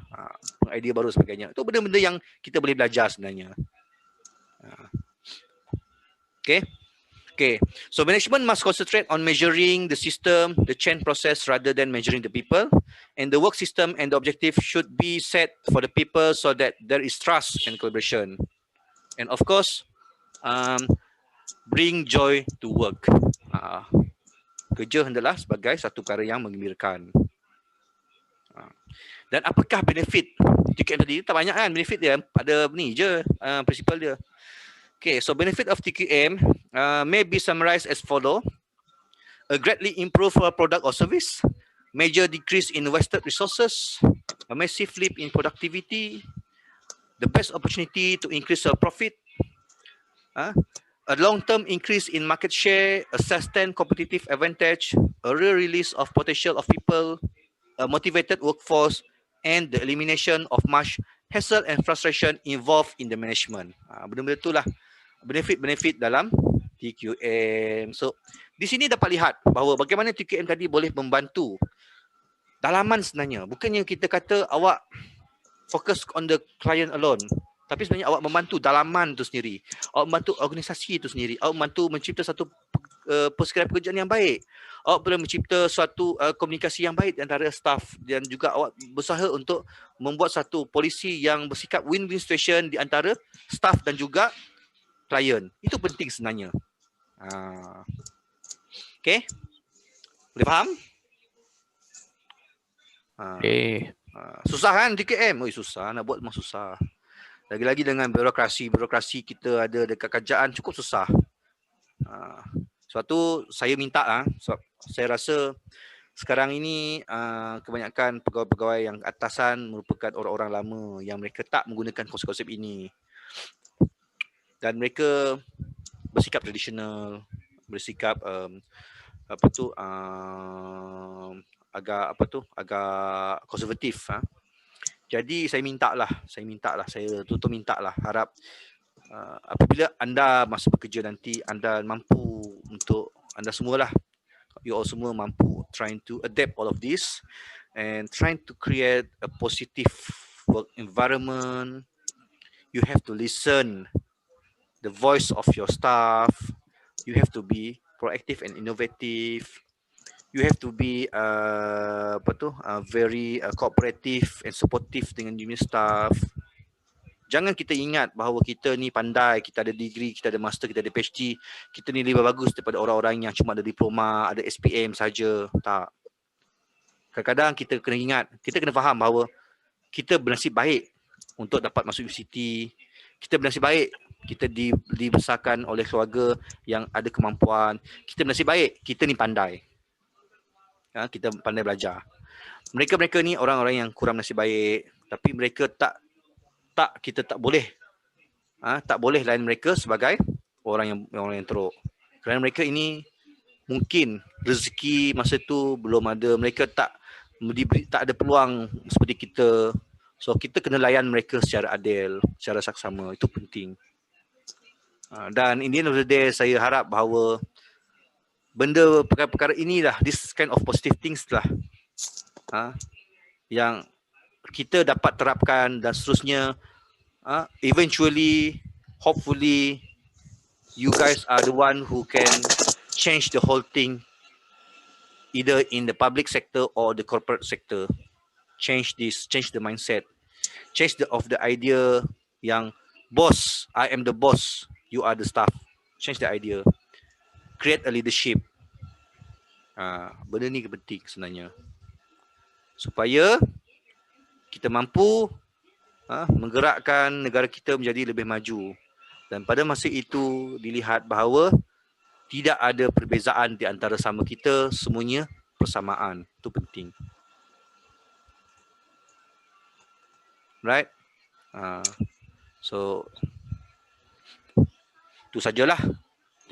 idea baru sebagainya. Itu benda-benda yang kita boleh belajar sebenarnya. Okay. So management must concentrate on measuring the system, the change process rather than measuring the people. And the work system and the objective should be set for the people so that there is trust and collaboration. And of course, bring joy to work. Kerja hendaklah sebagai satu perkara yang menggembirakan. Dan apakah benefit TQM tadi? Tak banyak kan benefit dia, ada ni je prinsipal dia. Okay, so benefit of TQM may be summarized as follow: a greatly improved product or service, major decrease in wasted resources, a massive leap in productivity, the best opportunity to increase your profit, A long-term increase in market share, a sustained competitive advantage, a real release of potential of people, a motivated workforce, and the elimination of much hassle and frustration involved in the management. Benda-benda itulah benefit-benefit dalam TQM. So, di sini dapat lihat bahawa bagaimana TQM tadi boleh membantu dalaman sebenarnya. Bukannya kita kata awak fokus on the client alone. Tapi sebenarnya awak membantu dalaman itu sendiri. Awak membantu organisasi itu sendiri. Awak membantu mencipta satu persekitaran pekerjaan yang baik. Awak perlu mencipta suatu komunikasi yang baik antara staff dan juga awak berusaha untuk membuat satu polisi yang bersikap win-win situation di antara staff dan juga klien. Itu penting sebenarnya. Okay? Boleh faham? Okay. Susah kan TKM? Susah. Nak buat memang susah. Lagi-lagi dengan birokrasi kita ada dekat kerajaan cukup susah. Sebab tu saya minta sebab saya rasa sekarang ini kebanyakan pegawai-pegawai yang atasan merupakan orang-orang lama yang mereka tak menggunakan konsep-konsep ini. Dan mereka bersikap tradisional, bersikap agak konservatif. Jadi saya minta lah, saya tutup minta lah, harap apabila anda masa bekerja nanti, anda mampu untuk, anda semualah, you all semua mampu trying to adapt all of this and trying to create a positive work environment. You have to listen the voice of your staff. You have to be proactive and innovative. You have to be very cooperative and supportive dengan junior staff. Jangan kita ingat bahawa kita ni pandai, kita ada degree, kita ada master, kita ada PhD, kita ni lebih bagus daripada orang-orang yang cuma ada diploma, ada SPM saja. Tak. Kadang-kadang kita kena ingat, kita kena faham bahawa kita bernasib baik untuk dapat masuk universiti. Kita bernasib baik kita dibesarkan oleh keluarga yang ada kemampuan. Kita bernasib baik kita ni pandai. Kita pandai belajar. Mereka ni orang-orang yang kurang nasib baik, tapi mereka kita tak boleh layan mereka sebagai orang yang teruk. Kerana mereka ini mungkin rezeki masa tu belum ada, mereka tak ada peluang seperti kita. So kita kena layan mereka secara adil, secara saksama. Itu penting. Dan in the end of the day, saya harap bahawa perkara-perkara inilah, this kind of positive things lah yang kita dapat terapkan dan seterusnya. Eventually, hopefully, you guys are the one who can change the whole thing, either in the public sector or the corporate sector. Change the mindset, change the idea yang boss, I am the boss, you are the staff. Change the idea. Create a leadership. Benda ni penting sebenarnya. Supaya kita mampu menggerakkan negara kita menjadi lebih maju. Dan pada masa itu dilihat bahawa tidak ada perbezaan di antara sama kita, semuanya persamaan. Itu penting. Right? So itu sajalah